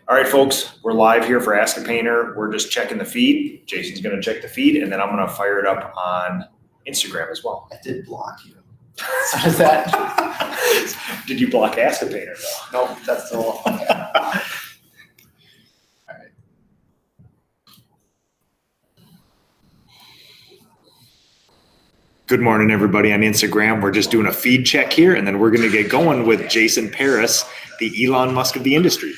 All right, folks, we're live here for Ask a Painter. We're just checking the feed. Jason's going to check the feed, and then I'm going to fire it up on Instagram as well. I did block you. So does that? Did you block Ask a Painter, though? Nope, that's still on. All right. Good morning, everybody on Instagram. We're just doing a feed check here, and then we're going to get going with Jason Paris, the Elon Musk of the industry.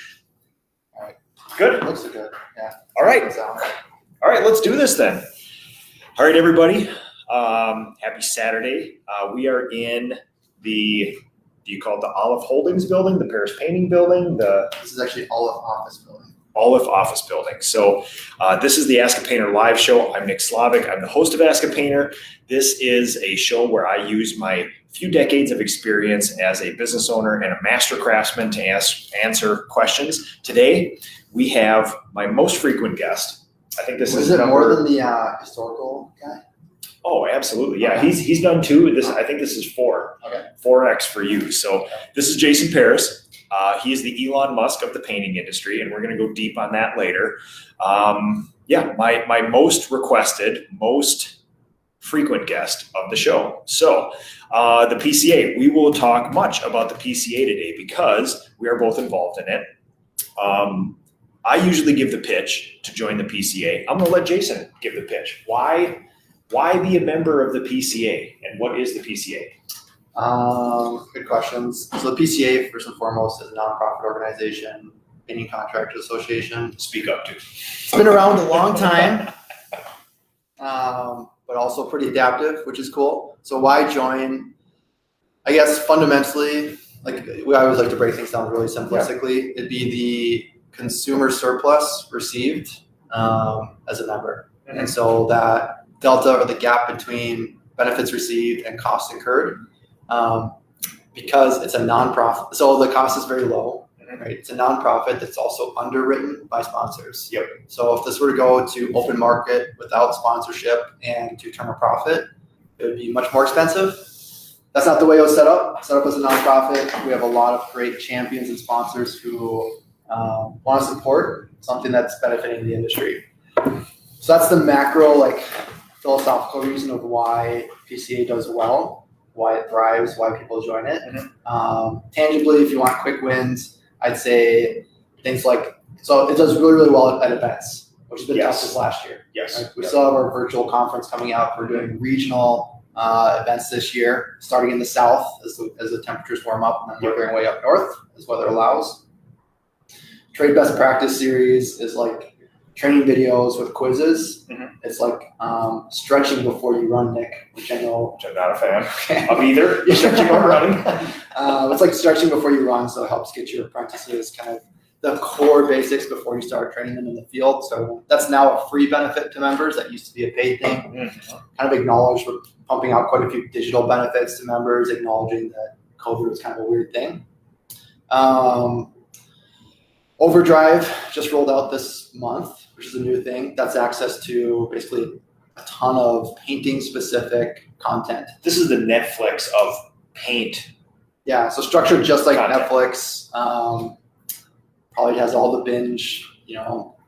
All right. Good? Looks good. Yeah. All right. All right, let's do this then. All right, everybody. Happy Saturday. We are in the, do you call it the Olive Holdings building, the Paris Painting building? This is actually Olive Office building. Olive Office building. So this is the Ask a Painter live show. I'm Nick Slavic. I'm the host of Ask a Painter. This is a show where I use my few decades of experience as a business owner and a master craftsman to answer questions. Today, we have my most frequent guest. I think this is it more than the historical guy? Oh, absolutely. Yeah, he's done two. I think this is 4. Okay. 4X for you. So this is Jason Paris. He is the Elon Musk of the painting industry, and we're going to go deep on that later. My most requested, most frequent guest of the show. So the PCA, we will talk much about the PCA today because we are both involved in it. I usually give the pitch to join the PCA. I'm going to let Jason give the pitch. Why be a member of the PCA, and what is the PCA? Good questions. So the PCA, first and foremost, is a nonprofit organization, painting contractors association. Speak up, too. It's been around a long time, but also pretty adaptive, which is cool. So why join? I guess fundamentally, like we always like to break things down really simplistically. It'd be the consumer surplus received as a member, and so that delta or the gap between benefits received and costs incurred. Because it's a nonprofit, so the cost is very low, right? It's a nonprofit that's also underwritten by sponsors. Yep. So if this were to go to open market without sponsorship and to turn a profit, it would be much more expensive. That's not the way it was set up. Set up as a nonprofit. We have a lot of great champions and sponsors who want to support something that's benefiting the industry. So that's the macro, philosophical reason of why PCA does well, why it thrives, why people join it. Tangibly, if you want quick wins, I'd say things so it does really, really well at events, which has been tough this last year. Yes. Right? We still have our virtual conference coming out. We're doing regional events this year, starting in the south as the temperatures warm up, and then working our way up north as weather allows. Trade Best Practice Series is training videos with quizzes. It's stretching before you run, Nick, which I know. Which I'm not a fan of either. Stretching or running. It's like stretching before you run, so it helps get your apprentices kind of the core basics before you start training them in the field. So that's now a free benefit to members. That used to be a paid thing. Kind of acknowledge we're pumping out quite a few digital benefits to members, acknowledging that COVID was kind of a weird thing. Overdrive just rolled out this month, which is a new thing. That's access to basically a ton of painting-specific content. This is the Netflix of paint. Yeah, so structured just like content. Netflix. Probably has all the binge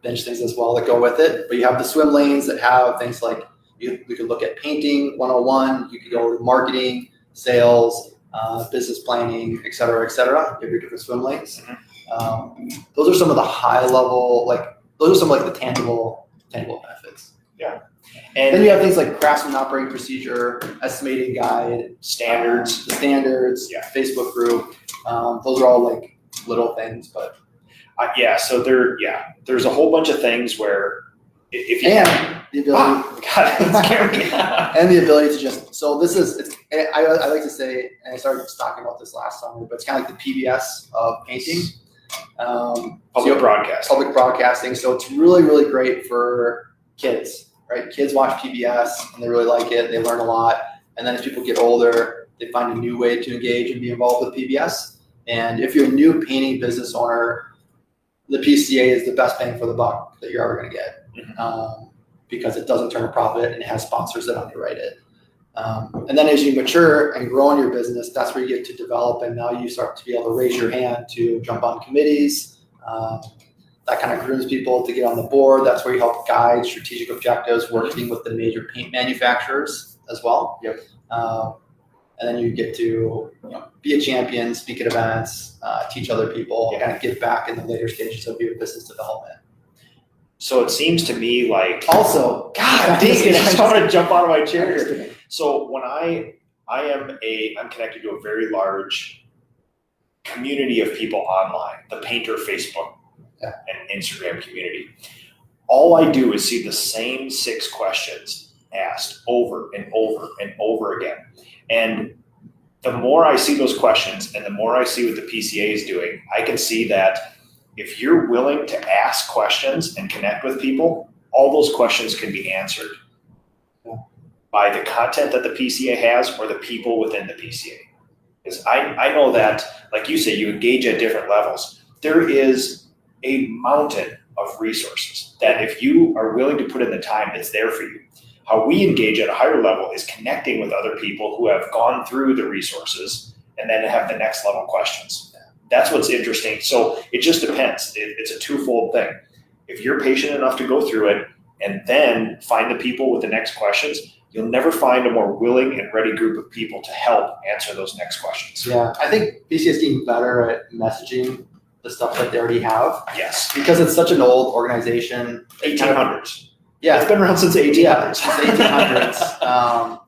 things as well that go with it. But you have the swim lanes that have things like we could look at painting 101. You could go to marketing, sales, business planning, et cetera, et cetera. You have your different swim lanes. Those are some of the high level, those are some of the tangible benefits. Yeah. And then you have things like craftsman operating procedure, estimating guide, Standards. the standards, Facebook group. Those are all little things, but so there's a whole bunch of things where if you the ability, God, it's scary. and the ability to just, so this is, I like to say, and I started talking about this last summer, but it's kind of like the PBS of painting. Public broadcasting. So it's really, really great for kids, right? Kids watch PBS and they really like it. They learn a lot. And then as people get older, they find a new way to engage and be involved with PBS. And if you're a new painting business owner, the PCA is the best bang for the buck that you're ever going to get, because it doesn't turn a profit and it has sponsors that underwrite it. And then as you mature and grow in your business, that's where you get to develop, and now you start to be able to raise your hand to jump on committees, that kind of grooms people to get on the board. That's where you help guide strategic objectives, working with the major paint manufacturers as well. Yep. And then you get to be a champion, speak at events, teach other people, kind of give back in the later stages of your business development. So it seems to me like also, God dang it, I just want to jump out of my chair here. So when I'm connected to a very large community of people online, the painter Facebook and Instagram community. All I do is see the same 6 questions asked over and over and over again. And the more I see those questions and the more I see what the PCA is doing, I can see that if you're willing to ask questions and connect with people, all those questions can be answered by the content that the PCA has or the people within the PCA. Because I know that, like you say, you engage at different levels. There is a mountain of resources that if you are willing to put in the time, it's there for you. How we engage at a higher level is connecting with other people who have gone through the resources and then have the next level questions. That's what's interesting. So it just depends. It's a twofold thing. If you're patient enough to go through it and then find the people with the next questions, you'll never find a more willing and ready group of people to help answer those next questions. Yeah, I think PCA is getting better at messaging the stuff that they already have. Yes. Because it's such an old organization. 1800s. Yeah. It's been around since the 1800s. Yeah, since the 1800s.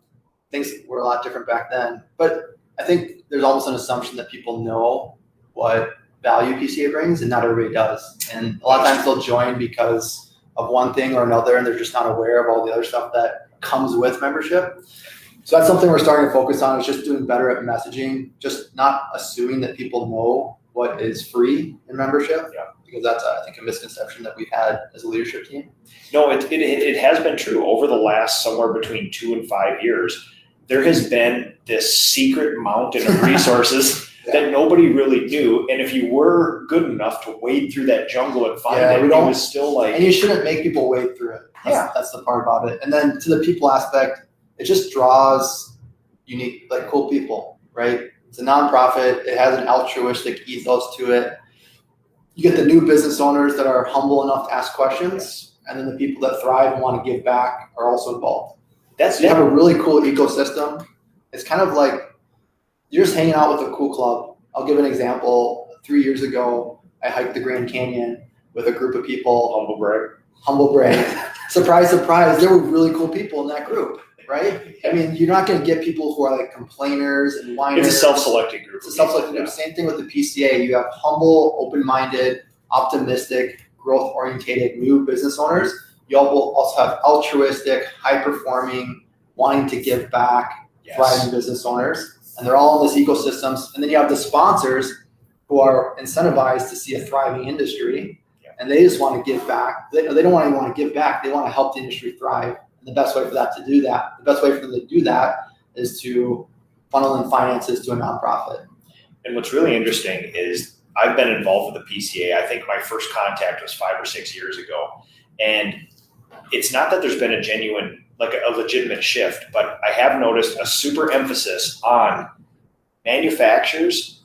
Things were a lot different back then. But I think there's almost an assumption that people know what value PCA brings, and not everybody does. And a lot of times they'll join because of one thing or another, and they're just not aware of all the other stuff that comes with membership. So that's something we're starting to focus on, is just doing better at messaging, just not assuming that people know what is free in membership. Yeah. Because that's, I think, a misconception that we've had as a leadership team. No, it has been true over the last somewhere between 2 and 5 years. There has been this secret mountain of resources that nobody really knew. And if you were good enough to wade through that jungle and find it, it was still like... And you shouldn't make people wade through it. That's the part about it. And then to the people aspect, it just draws unique, like cool people, right? It's a nonprofit. It has an altruistic ethos to it. You get the new business owners that are humble enough to ask questions, and then the people that thrive and want to give back are also involved. You have a really cool ecosystem. It's kind of like you're just hanging out with a cool club. I'll give an example. 3 years ago, I hiked the Grand Canyon with a group of people. Humble brag. Surprise, surprise. There were really cool people in that group, right? I mean, you're not going to get people who are like complainers and whiners. It's a self-selected group. It's a self-selected group. Same thing with the PCA. You have humble, open-minded, optimistic, growth-oriented new business owners. You will also have altruistic, high-performing, wanting to give back, thriving business owners. And they're all in this ecosystems. And then you have the sponsors who are incentivized to see a thriving industry. And they just want to give back. They don't even want to give back. They want to help the industry thrive. And the best way for that to do that, the best way for them to do that is to funnel in finances to a nonprofit. And what's really interesting is I've been involved with the PCA. I think my first contact was 5 or 6 years ago. And it's not that there's been a genuine, like a legitimate shift, but I have noticed a super emphasis on manufacturers.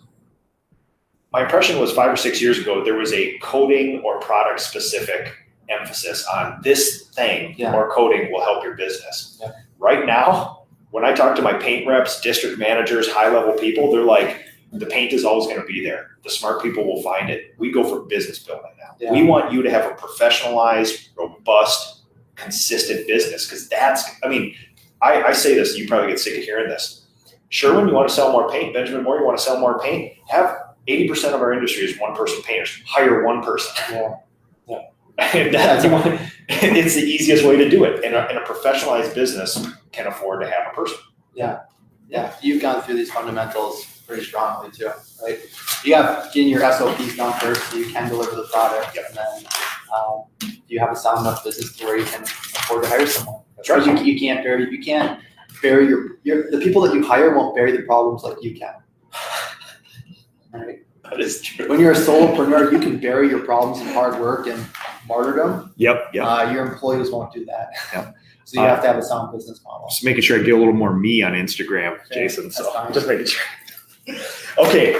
My impression was 5 or 6 years ago, there was a coding or product specific emphasis on this thing or coding will help your business. Yeah. Right now, when I talk to my paint reps, district managers, high level people, they're like, the paint is always going to be there. The smart people will find it. We go for business building now. Yeah. We want you to have a professionalized, robust, consistent business. Because I say this, you probably get sick of hearing this. Sherwin, you want to sell more paint? Benjamin Moore, you want to sell more paint? Have 80% of our industry is one person painters. Hire one person. Yeah. And it's the easiest way to do it. And a professionalized business can afford to have a person. Yeah. You've gone through these fundamentals pretty strongly too, right? You have getting your SOPs done first so you can deliver the product. Yep. And then you have a sound enough business to where you can afford to hire someone. That's right. You can't bury the people that you hire won't bury the problems like you can. Right? That is true. When you're a solopreneur, you can bury your problems and hard work and martyrdom. Yep. Your employees won't do that. Yep. So you have to have a sound business model. Just making sure I get a little more me on Instagram, Jason. So just making sure. Okay.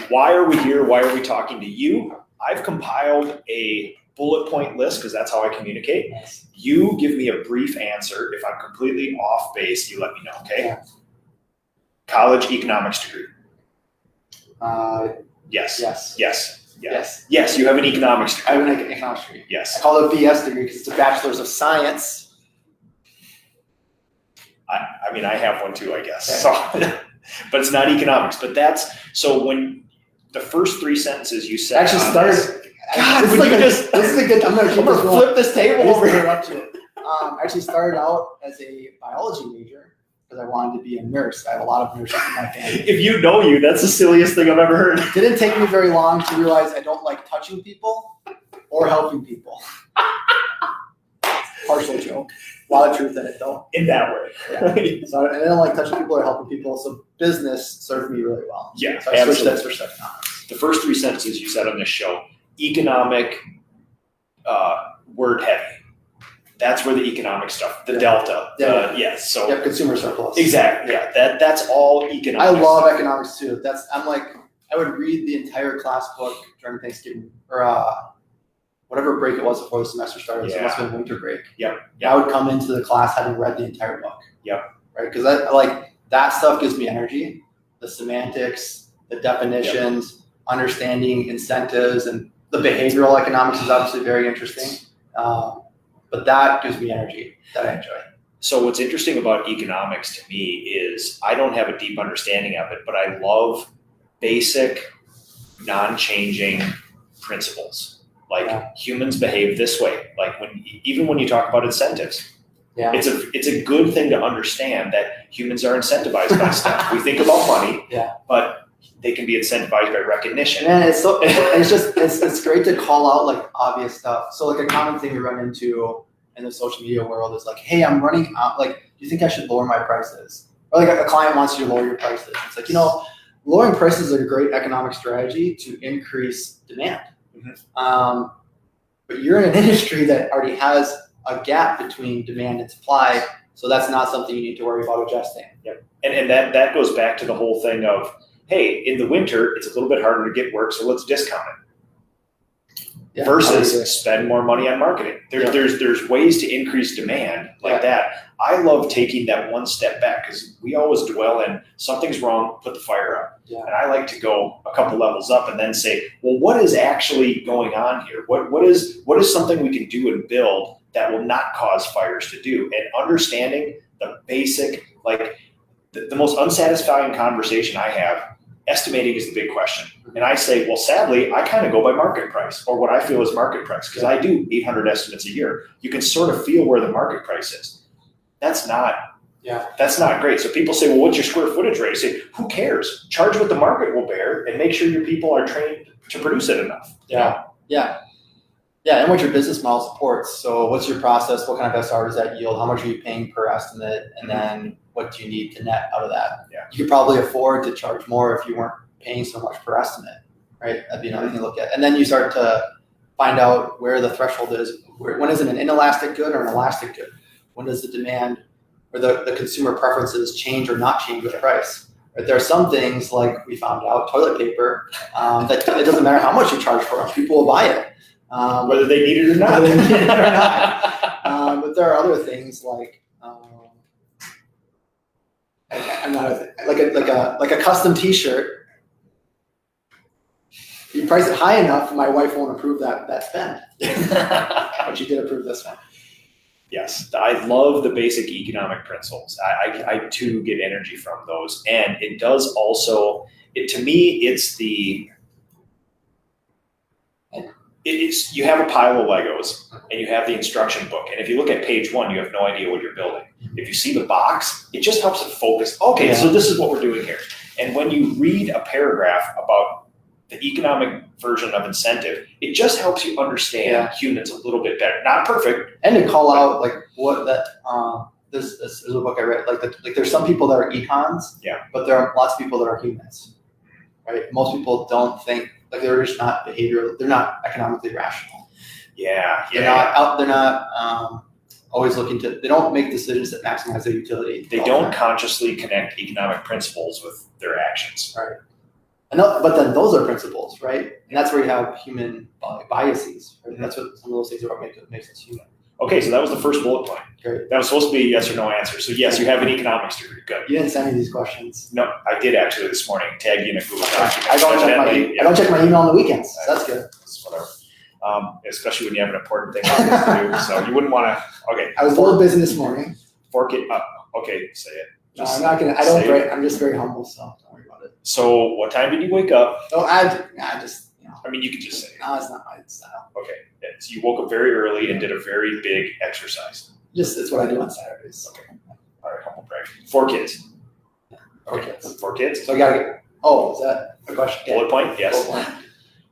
Why are we here? Why are we talking to you? I've compiled a bullet point list because that's how I communicate. Nice. You give me a brief answer. If I'm completely off base, you let me know, okay? Yeah. College economics degree. Yes. Yes. Yes. Yeah. Yes. Yes, you have an economics degree. I have an economics degree. Yes. I call it a BS degree because it's a bachelor's of science. I mean, I have one too, I guess. Okay. So, but it's not economics. But that's, so when the first three sentences you said. Actually started. God, this is a good. I'm gonna flip this table over here. Actually started out as a biology major because I wanted to be a nurse. I have a lot of nurses in my family. If you know you, that's the silliest thing I've ever heard. It didn't take me very long to realize I don't like touching people or helping people. Partial joke. A lot of truth in it though. In that way. Yeah. So I don't like touching people or helping people. So business served me really well. Yeah, so I switched that for economics. The first three sentences you said on this show, economic, word heavy. That's where the economic stuff, the delta. Yes. So. Yeah, consumer surplus. Exactly. Yeah. That's all economics. I love economics too. I would read the entire class book during Thanksgiving or whatever break it was before the semester started. So it must have been winter break. Yep. I would come into the class having read the entire book. Yep. Right. Because I like that stuff gives me energy. The semantics, the definitions, understanding incentives, and the behavioral economics is obviously very interesting. But that gives me energy that I enjoy. So what's interesting about economics to me is I don't have a deep understanding of it, but I love basic, non-changing principles. Like humans behave this way. Like even when you talk about incentives, it's a good thing to understand that humans are incentivized by stuff. We think about money, but they can be incentivized by recognition. And it's great to call out like obvious stuff. So like a common thing we run into in the social media world is like, hey, I'm running out. Like, do you think I should lower my prices? Or like a client wants you to lower your prices. It's like, lowering prices is a great economic strategy to increase demand. Mm-hmm. But you're in an industry that already has a gap between demand and supply. So that's not something you need to worry about adjusting. Yep. And that goes back to the whole thing of, hey, in the winter, it's a little bit harder to get work, so let's discount it. Yeah, versus spend more money on marketing. There's ways to increase demand like that. I love taking that one step back because we always dwell in something's wrong, put the fire up. Yeah. And I like to go a couple levels up and then say, well, what is actually going on here? What is something we can do and build that will not cause fires to do? And understanding the basic, like the most unsatisfying conversation I have, estimating is the big question. And I say, well, sadly, I kind of go by market price or what I feel is market price because I do 800 estimates a year. You can sort of feel where the market price is. That's not great. So people say, well, what's your square footage rate? I say, who cares? Charge what the market will bear and make sure your people are trained to produce it enough. Yeah. And what your business model supports. So what's your process? What kind of SR does that yield? How much are you paying per estimate? And then what do you need to net out of that? Yeah. You could probably afford to charge more if you weren't paying so much per estimate, right? That'd be another thing to look at. And then you start to find out where the threshold is. When is it an inelastic good or an elastic good? When does the demand or the consumer preferences change or not change with price? Right? There are some things like we found out, toilet paper, that it doesn't matter how much you charge for it, people will buy it. Whether they need it or not. But there are other things like like a custom T-shirt. You price it high enough, my wife won't approve that spend. But she did approve this one. Yes, I love the basic economic principles. I too get energy from those, and it does also. To me, it's you have a pile of Legos and you have the instruction book, and if you look at page 1, you have no idea what you're building. If you see the box, it just helps it focus. Okay, so this is what we're doing here. And when you read a paragraph about the economic version of incentive, it just helps you understand humans a little bit better. Not perfect. And to call out like what that this is a book I read. Like there's some people that are econs, but there are lots of people that are humans. Right? Most people don't think like they're just not behavioral. They're not economically rational. They're not always looking to. They don't make decisions that maximize their utility. They don't consciously connect economic principles with their actions. Right. But then those are principles, right? And that's where you have human biases. Right? That's what some of those things are what makes us human. Okay, so that was the first bullet point. Great. That was supposed to be a yes or no answer. So yes, you have an economics degree. Good. You didn't send me these questions. No, I did actually this morning. Tag you in a Google document. I don't check my email on the weekends. So that's good. Whatever. Especially when you have an important thing to do. So you wouldn't want to. Okay. I was a little busy this morning. Okay, say it. No, I'm not gonna. I don't break. I'm just very humble, so don't worry about it. So what time did you wake up? Oh, I just. I mean, you could just say it. No, it's not my style. Okay. So you woke up very early and did a very big exercise. It's what I do on Saturdays. Okay. All right, humble brag. 4 kids. Yeah. 4 kids. 4 kids? So I gotta get. Oh, is that a question? Bullet point? Yes. Bullet point.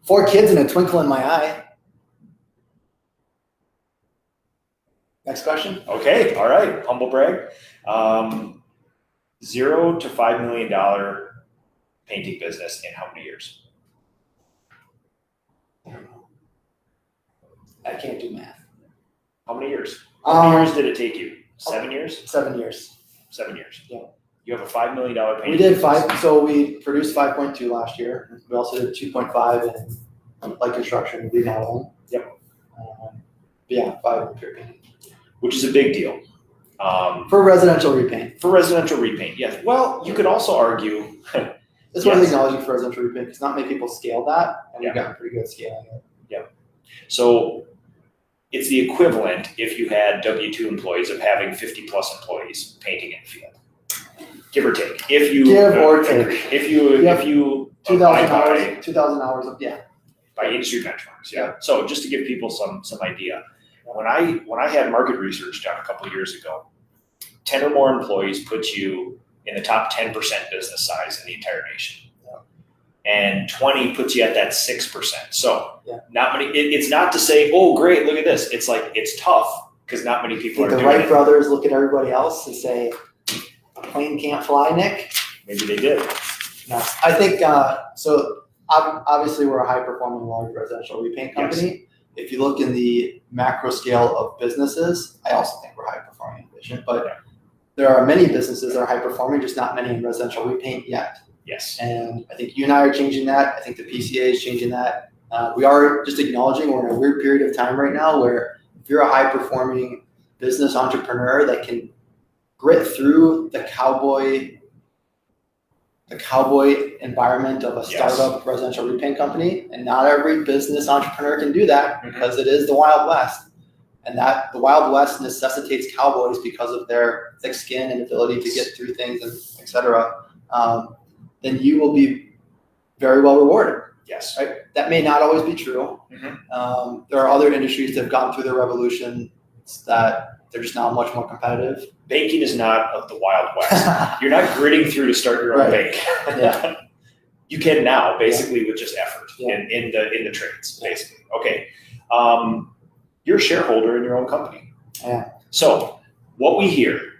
4 kids and a twinkle in my eye. Next question. Okay. All right. Humble brag. $0 to $5 million painting business in how many years? I don't know. I can't do math. How many years? How many years did it take you? 7 years? 7 years. 7 years. Yeah. You have a $5 million painting. We did 5. So we produced 5.2 last year. We also did 2.5 in light construction, remodeling. Yep. Yeah, 5 in pure painting. Which is a big deal. For residential repaint. For residential repaint, yes. Well, you could also argue. That's one of the technology for residential repaint because not many people scale that, and we've gotten pretty good at scaling it. Yeah. So it's the equivalent if you had W-2 employees of having 50 plus employees painting in the field. Give or take. If you take. If you 2,000 hours. 2,000 hours of by industry benchmarks. Yeah. So just to give people some idea, when I had market research done a couple of years ago, 10 or more employees puts you in the top 10% business size in the entire nation. Yeah. And 20 puts you at that 6%. So not many. It's not to say, oh great, look at this. It's like it's tough because not many people are doing it. The Wright brothers look at everybody else and say, "A plane can't fly, Nick." Maybe they did. No, I think so. Obviously, we're a high-performing large residential repaint company. Yes. If you look in the macro scale of businesses, I also think we're high-performing in vision. But there are many businesses that are high-performing, just not many in residential repaint yet. Yes. And I think you and I are changing that. I think the PCA is changing that. We are just acknowledging we're in a weird period of time right now where if you're a high-performing business entrepreneur that can grit through the cowboy environment of a startup residential repaint company, and not every business entrepreneur can do that because it is the Wild West, and that the Wild West necessitates cowboys because of their thick skin and ability to get through things, and et cetera. Then you will be very well rewarded. Yes. Right? That may not always be true. Mm-hmm. There are other industries that have gone through the revolution that they're just now much more competitive. Banking is not of the Wild West. You're not gritting through to start your own bank. Yeah. You can now, basically, with just effort in the trades, basically. Okay. You're a shareholder in your own company. Yeah. So what we hear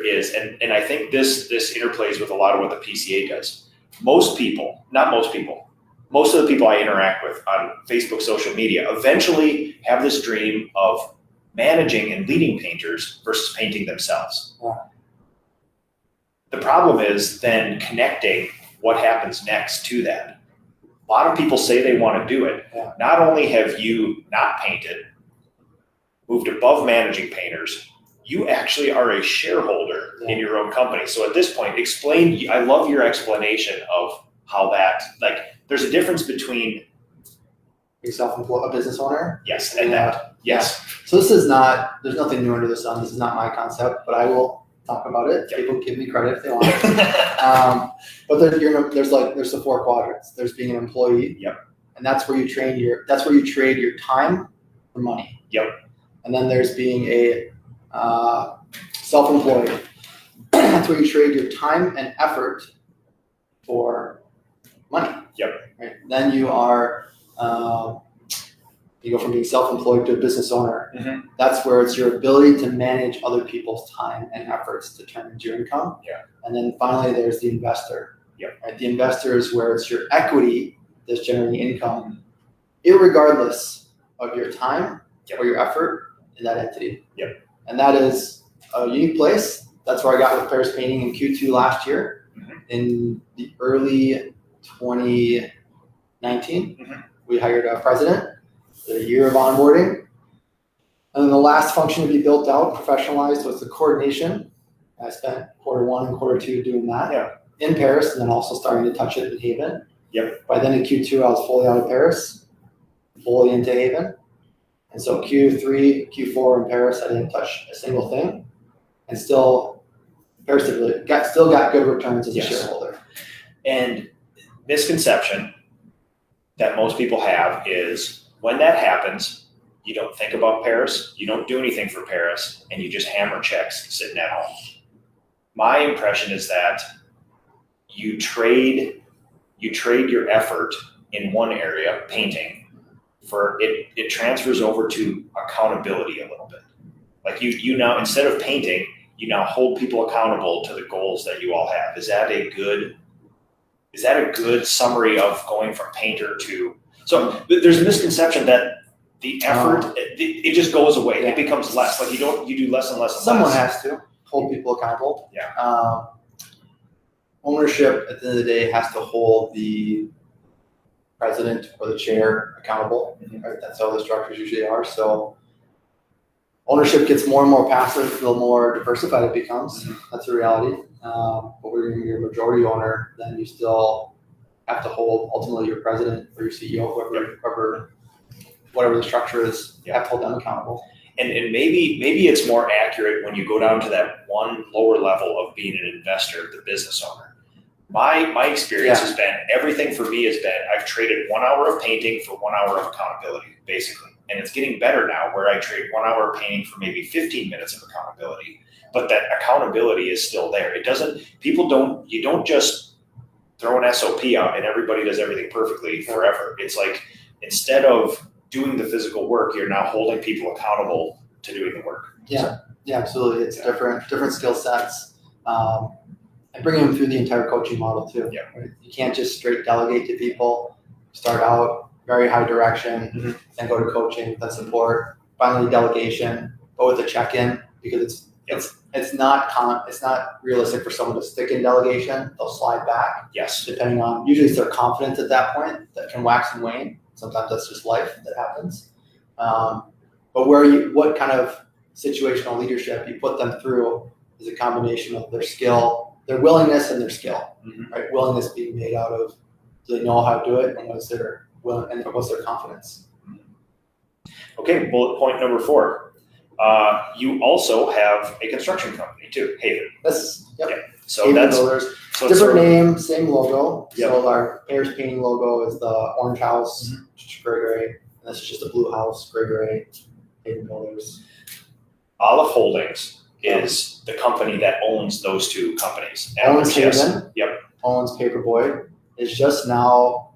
is, and I think this interplays with a lot of what the PCA does. Most of the people I interact with on Facebook, social media, eventually have this dream of managing and leading painters versus painting themselves. Yeah. The problem is then connecting what happens next to that. A lot of people say they want to do it. Yeah. Not only have you not painted, moved above managing painters, you actually are a shareholder in your own company. So at this point, explain, I love your explanation of how that, like, there's a difference between a self-employed, a business owner. Yes, and that. Yes. So this is not, there's nothing new under the sun. This is not my concept, but I will talk about it. Yep. People give me credit if they want. But there's the 4 quadrants. There's being an employee. Yep. And that's where you trade your time for money. Yep. And then there's being a self-employed. That's where you trade your time and effort for money. Yep. Right. Then you are you go from being self-employed to a business owner. Mm-hmm. That's where it's your ability to manage other people's time and efforts to turn into your income. Yeah. And then finally, there's the investor. Yep. Right? The investor is where it's your equity that's generating income, irregardless of your time or your effort in that entity. Yep. And that is a unique place. That's where I got with Paris Painting in Q2 last year. Mm-hmm. In the early 2019. Mhm. We hired a president, a year of onboarding. And then the last function to be built out, professionalized, was the coordination. I spent Q1 and Q2 doing that in Paris, and then also starting to touch it in Haven. Yep. By then in Q2, I was fully out of Paris, fully into Haven. And so Q3, Q4 in Paris, I didn't touch a single thing. And still, Paris still got good returns as a shareholder. And misconception that most people have is when that happens, you don't think about Paris, you don't do anything for Paris, and you just hammer checks sitting at home. My impression is that you trade your effort in one area, painting, for it transfers over to accountability a little bit. Like you now, instead of painting, you now hold people accountable to the goals that you all have. Is that a good summary of going from painter to? So there's a misconception that the effort it just goes away. It becomes less. Like you do less and less and Someone less. has to hold people accountable. Yeah. Ownership at the end of the day has to hold the president or the chair accountable. Right? That's how the structures usually are. So ownership gets more and more passive, the more diversified it becomes. That's a reality. But when you're a majority owner, then you still have to hold ultimately your president or your CEO, whatever the structure is. You have to hold them accountable. And maybe it's more accurate when you go down to that one lower level of being an investor, the business owner. My experience has been, everything for me has been, I've traded 1 hour of painting for 1 hour of accountability, basically. And it's getting better now where I trade 1 hour of painting for maybe 15 minutes of accountability. But that accountability is still there. You don't just throw an SOP out and everybody does everything perfectly forever. It's like, instead of doing the physical work, you're now holding people accountable to doing the work. Yeah, absolutely. It's different skill sets. And bringing them through the entire coaching model too. Yeah. Right? You can't just straight delegate to people. Start out very high direction, then go to coaching, then support, finally delegation, but with a check-in, because it's not realistic for someone to stick in delegation. They'll slide back. Yes. Depending on, usually it's their confidence at that point that can wax and wane. Sometimes that's just life that happens. But what kind of situational leadership you put them through is a combination of their skill, their willingness, and their skill. Right? Willingness being made out of, do they know how to do it, and what's their confidence. Okay, bullet point number 4. You also have a construction company too, Haven. So Haven that's Builders. so Different name, same logo. Yep. So our Paris painting logo is the orange house, which is gray, and this is just a blue house, gray. Haven Builders. Olive Holdings is the company that owns those two companies. Owns Haven. Yep. Owns Paperboy. Is just now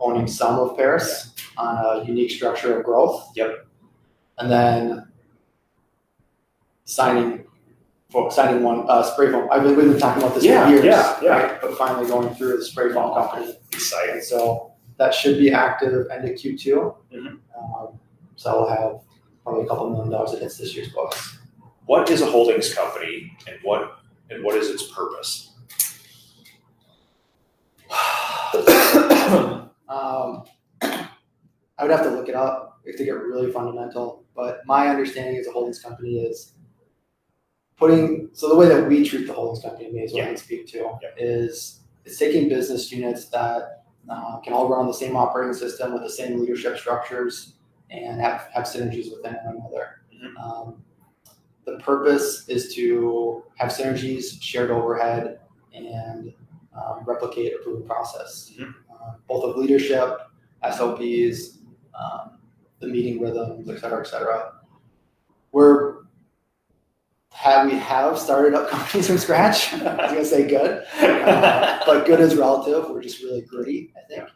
owning some of Paris on a unique structure of growth. Yep. And then signing one spray foam. We've been talking about this for years. Right? But finally going through the spray foam company. Exciting. So that should be active end of Q2. So I'll have probably a couple $1 million that hits this year's books. What is a holdings company, and what is its purpose? I would have to look it up to get really fundamental, but my understanding as a holdings company is so the way that we treat the holdings company, may as well I can speak to, is it's taking business units that can all run on the same operating system with the same leadership structures and have synergies within one another. The purpose is to have synergies, shared overhead, and replicate a proven process, both of leadership, SOPs, the meeting rhythms, et cetera. We have started up companies from scratch. I was gonna say good, but good is relative. We're just really gritty, I think.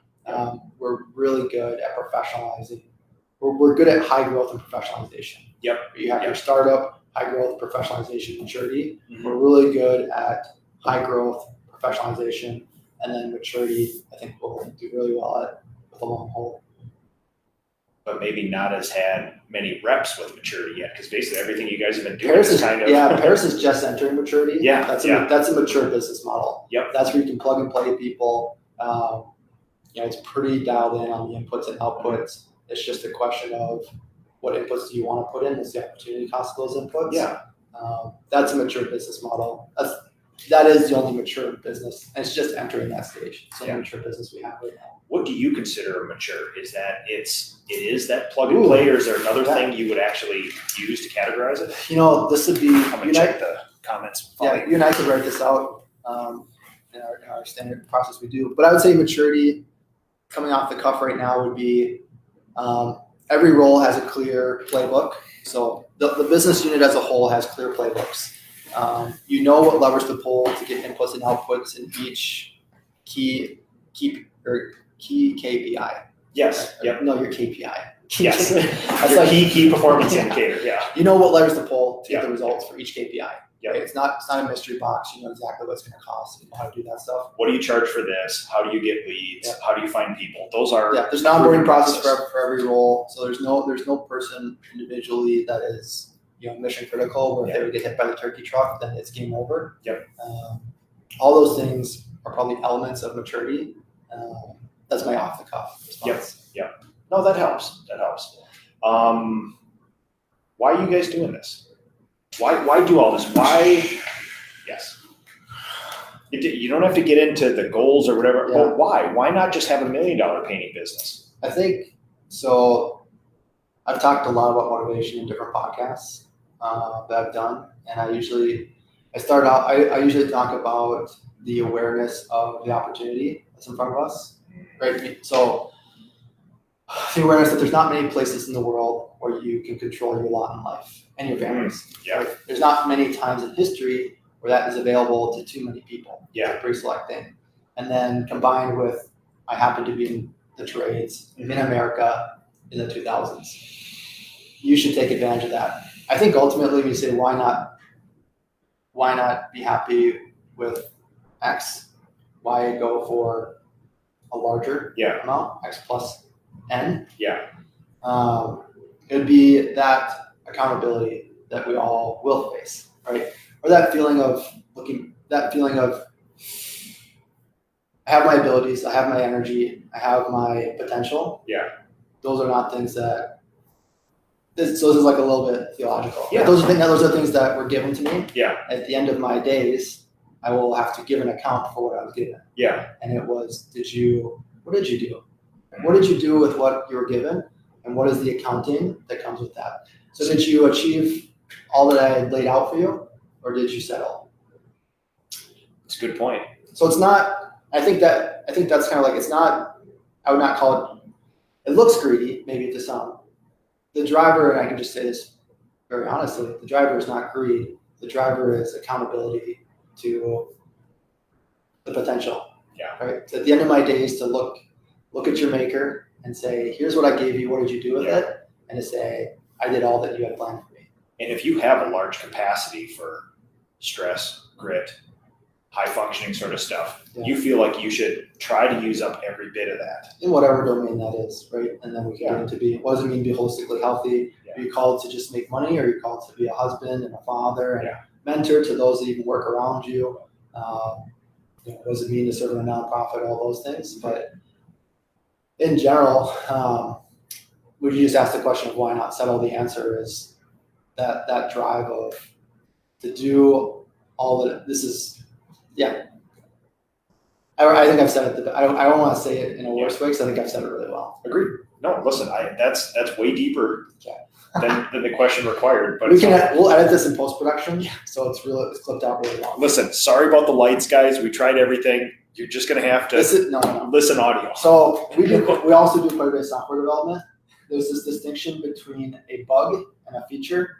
We're really good at professionalizing. We're good at high growth and professionalization. Yep. You have your startup, high growth, professionalization, maturity. We're really good at high growth, professionalization, and then maturity. I think we'll do really well at with a long haul. but maybe not has had many reps with maturity yet, because basically everything you guys have been doing Paris is kind of Paris is just entering maturity. Yeah, that's yeah. that's a mature business model. Yep. That's where you can plug and play people. It's pretty dialed in on the inputs and outputs. It's just a question of what inputs do you want to put in? What's the opportunity cost of those inputs? Yeah. That's a mature business model. That is the only mature business, and it's just entering that stage. It's the only mature business we have right now. What do you consider mature? Is that it is that plug and play, or is there another thing you would actually use to categorize it? This would be. I'm gonna check the comments. Yeah, you and I could write this out in our standard process we do. But I would say maturity, coming off the cuff right now, would be every role has a clear playbook. So the business unit as a whole has clear playbooks. You know what levers to pull to get inputs and outputs in each key KPI. Yes. Yep. No, your KPI. Yes. That's Your like key performance indicator. Yeah. You know what levers to pull to get the results for each KPI. Yeah. Right? It's not a mystery box. You know exactly what it's going to cost. You know how to do that stuff. What do you charge for this? How do you get leads? Yeah. How do you find people? Those are there's an onboarding process for every role. So there's no person individually that is mission critical. Where if they would get hit by the turkey truck, then it's game over. Yep. All those things are probably elements of maturity. That's my off the cuff response. Yep. No, that helps. Why are you guys doing this? Why do all this? Why? Yes. You don't have to get into the goals or whatever. Yeah. But why? Why not just have $1 million painting business? I think so. I've talked a lot about motivation in different podcasts that I've done, and I usually talk about the awareness of the opportunity that's in front of us, right? So the awareness that there's not many places in the world where you can control your lot in life and your families. Yeah. Right? There's not many times in history where that is available to too many people. Yeah. It's a pretty select thing. And then combined with, I happen to be in the trades in America in the 2000s. You should take advantage of that. I think ultimately we say, why not be happy with X? Why go for a larger amount, X plus N? Yeah. It would be that accountability that we all will face, right? Or that feeling of I have my abilities, I have my energy, I have my potential. Yeah. Those are not things that. So this is like a little bit theological. Yeah. Those are things that were given to me. Yeah. At the end of my days, I will have to give an account for what I was given. Yeah. And it was, what did you do? What did you do with what you were given? And what is the accounting that comes with that? So did you achieve all that I had laid out for you, or did you settle? It's a good point. So it's not, I think that's kind of like, it's not, I would not call it looks greedy, maybe to some. The driver, and I can just say this very honestly, the driver is not greed. The driver is accountability to the potential. Yeah. Right. So at the end of my days, to look at your maker and say, here's what I gave you. What did you do with it? And to say, I did all that you had planned for me. And if you have a large capacity for stress, grit, high functioning sort of stuff, you feel like you should try to use up every bit of that. In whatever domain that is, right? And then we can get into what does it mean to be holistically healthy? Yeah. Are you called to just make money, or are you called to be a husband and a father and a mentor to those that even work around you? What does it mean to serve in a nonprofit? All those things. But in general, would you just ask the question of why not settle? The answer is that drive of to do all that. This is. Yeah, I think I've said it. I don't want to say it in a worse way because I think I've said it really well. Agreed. No, listen, that's way deeper than the question required. But we'll edit this in post production, so it's clipped out really well. Listen, sorry about the lights, guys. We tried everything. You're just gonna have to listen audio. So we also do quite a bit of software development. There's this distinction between a bug and a feature.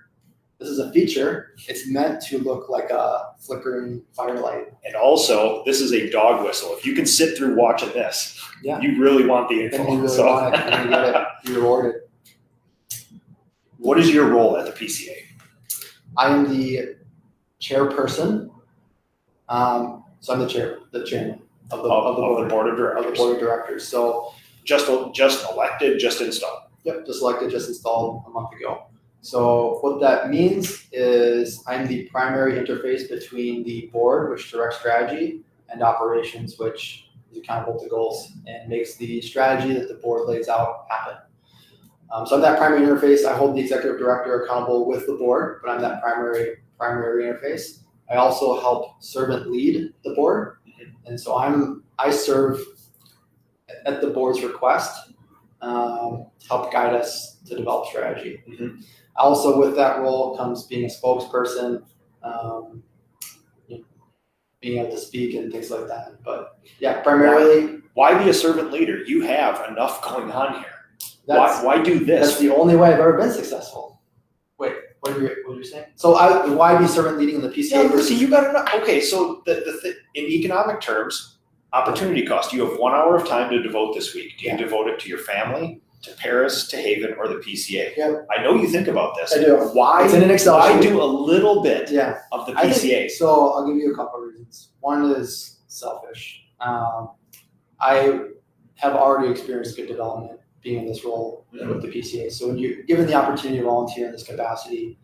This is a feature. It's meant to look like a flickering firelight. And also, this is a dog whistle. If you can sit through watching this, you really want the info. And you really want it, and you get it. You're rewarded. What is your role at the PCA? I am the chairperson. So I'm the chairman of the board of directors. So just elected, just installed. Yep, just selected, just installed a month ago. So what that means is I'm the primary interface between the board, which directs strategy, and operations, which is accountable to goals and makes the strategy that the board lays out happen. So I'm that primary interface. I hold the executive director accountable with the board, but I'm that primary interface. I also help servant lead the board, and so I serve at the board's request to help guide us to develop strategy. Mm-hmm. Also, with that role comes being a spokesperson, being able to speak and things like that. But yeah, primarily. Why be a servant leader? You have enough going on here. Why do this? That's the only way I've ever been successful. Wait, what are you saying? So why be servant leading in the PCA? Yeah, see, you got to know. Okay, so in economic terms, opportunity cost. You have 1 hour of time to devote this week. Do you devote it to your family, to Paris, to Haven, or the PCA? Yeah. I know you think about this. I do. Why? It's in an Excel sheet. Do a little bit of the PCA? So I'll give you a couple of reasons. One is selfish. I have already experienced good development being in this role with the PCA. So when you're given the opportunity to volunteer in this capacity,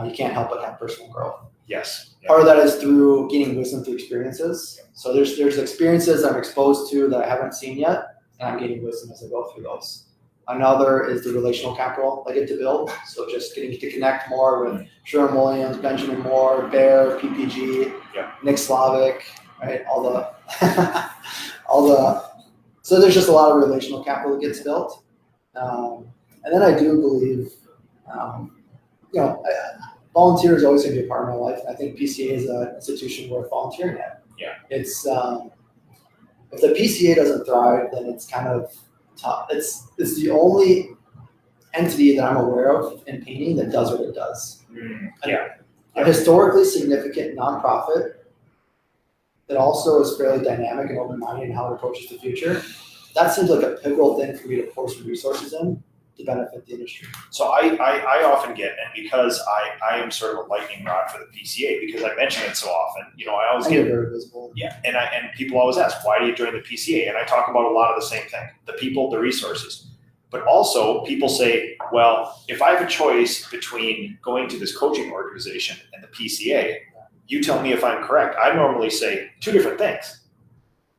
you can't help but have personal growth. Yes. Yeah. Part of that is through gaining wisdom through experiences. So there's experiences I'm exposed to that I haven't seen yet, and I'm gaining wisdom as I go through those. Another is the relational capital I get to build. So just getting to connect more with Sherwin Williams, Benjamin Moore, Bear, PPG, Nick Slavic, right? So there's just a lot of relational capital that gets built. And then I do believe, volunteer is always going to be a part of my life. And I think PCA is an institution worth volunteering at. Yeah. It's if the PCA doesn't thrive, then it's kind of tough. It's the only entity that I'm aware of in painting that does what it does. A historically significant nonprofit that also is fairly dynamic and open-minded in how it approaches the future. That seems like a pivotal thing for me to pour some resources in to benefit the industry. So I often get, and because I am sort of a lightning rod for the PCA, because I mention it so often, I always get very visible. Yeah, and people always ask, why do you join the PCA? And I talk about a lot of the same thing: the people, the resources. But also, people say, well, if I have a choice between going to this coaching organization and the PCA, you tell me if I'm correct. I normally say two different things.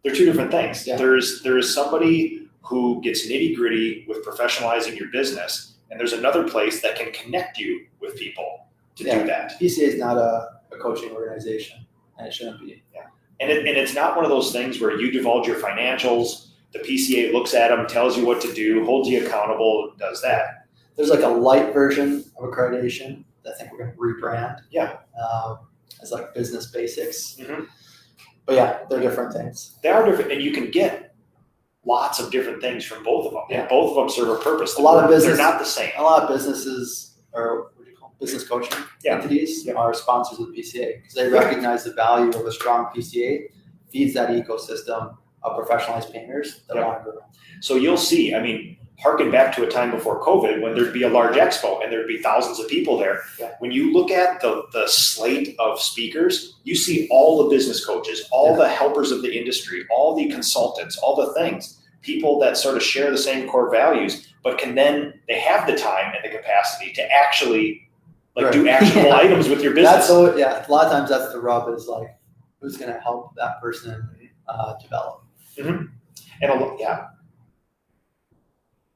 They're two different things. Yeah. There is somebody who gets nitty gritty with professionalizing your business, and there's another place that can connect you with people to do that. PCA is not a coaching organization, and it shouldn't be. Yeah, and it's not one of those things where you divulge your financials. The PCA looks at them, tells you what to do, holds you accountable, does that. There's like a light version of accreditation that I think we're going to rebrand. Yeah. As like business basics. Mm-hmm. But yeah, they're different things. They are different, and you can get lots of different things from both of them. Yeah. And both of them serve a purpose. A lot of business, they're not the same. A lot of businesses, or what do you call them? Business coaching entities, are sponsors of the PCA because they recognize the value of a strong PCA feeds that ecosystem of professionalized painters that want to grow. So you'll see, harken back to a time before COVID when there'd be a large expo and there'd be thousands of people there. Yeah. When you look at the slate of speakers, you see all the business coaches, all the helpers of the industry, all the consultants, all the things, people that sort of share the same core values, but they have the time and the capacity to actually do actionable items with your business. A lot of times that's the rub is like, who's going to help that person develop? Mm-hmm. And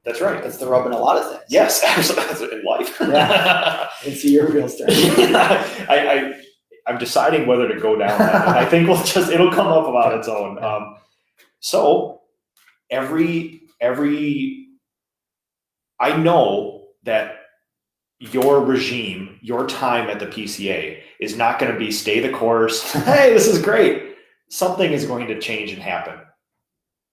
that's right. That's the rub in a lot of things. Yes, absolutely. In life. Yeah. And see your real story. I'm deciding whether to go down that. And I think it'll come up about its own. So I know that your regime, your time at the PCA is not going to be stay the course. Hey, this is great. Something is going to change and happen.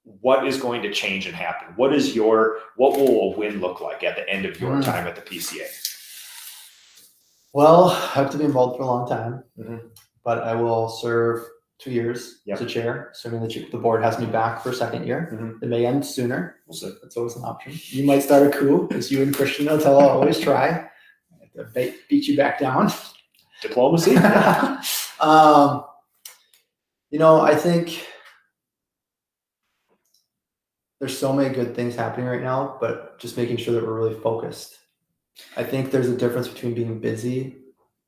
What is going to change and happen? What will a win look like at the end of your time at the PCA? Well, I have to be involved for a long time, but I will serve 2 years as a chair, assuming that the board has me back for a second year. It may end sooner. We'll see. That's always an option. You might start a coup, as you and Christian Notella always try. I have to beat you back down. Diplomacy? I think there's so many good things happening right now, but just making sure that we're really focused. I think there's a difference between being busy,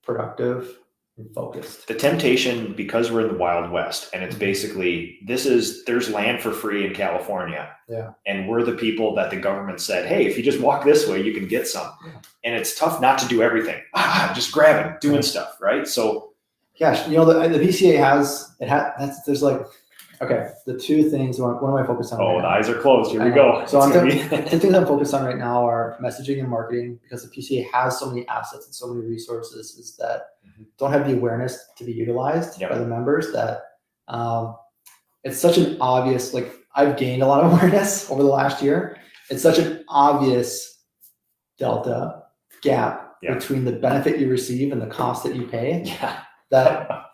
productive, and focused. The temptation, because we're in the Wild West, and it's basically, there's land for free in California. Yeah. And we're the people that the government said, hey, if you just walk this way, you can get some. Yeah. And it's tough not to do everything. Just grabbing, doing stuff, right? So. Yeah, you know, the PCA there's like, okay, the two things, what am I focused on? Oh, the eyes are closed. Here we go. So the things I'm focused on right now are messaging and marketing, because the PCA has so many assets and so many resources that don't have the awareness to be utilized by the members, that it's such an obvious, like, I've gained a lot of awareness over the last year. It's such an obvious gap between the benefit you receive and the cost that you pay. Yeah. That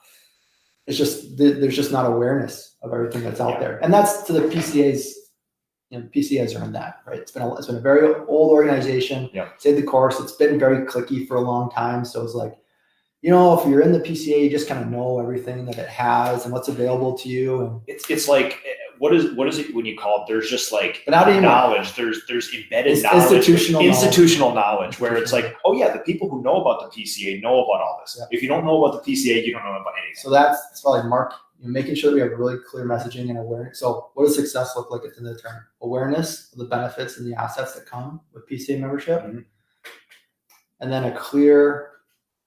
it's just, there's just not awareness of everything that's out there. And that's to the PCA's, PCAs are in that, right? It's been a very old organization. Stayed the course. It's been very cliquey for a long time. So it's like, if you're in the PCA, you just kind of know everything that it has and what's available to you. And it's like, what is it when you call it? There's just like knowledge. There's embedded knowledge, institutional knowledge, where it's like, oh yeah, the people who know about the PCA know about all this. If you don't know about the PCA, you don't know about anything. So that's probably making sure that we have really clear messaging and awareness. So what does success look like at the end of the term? Awareness of the benefits and the assets that come with PCA membership. And then a clear,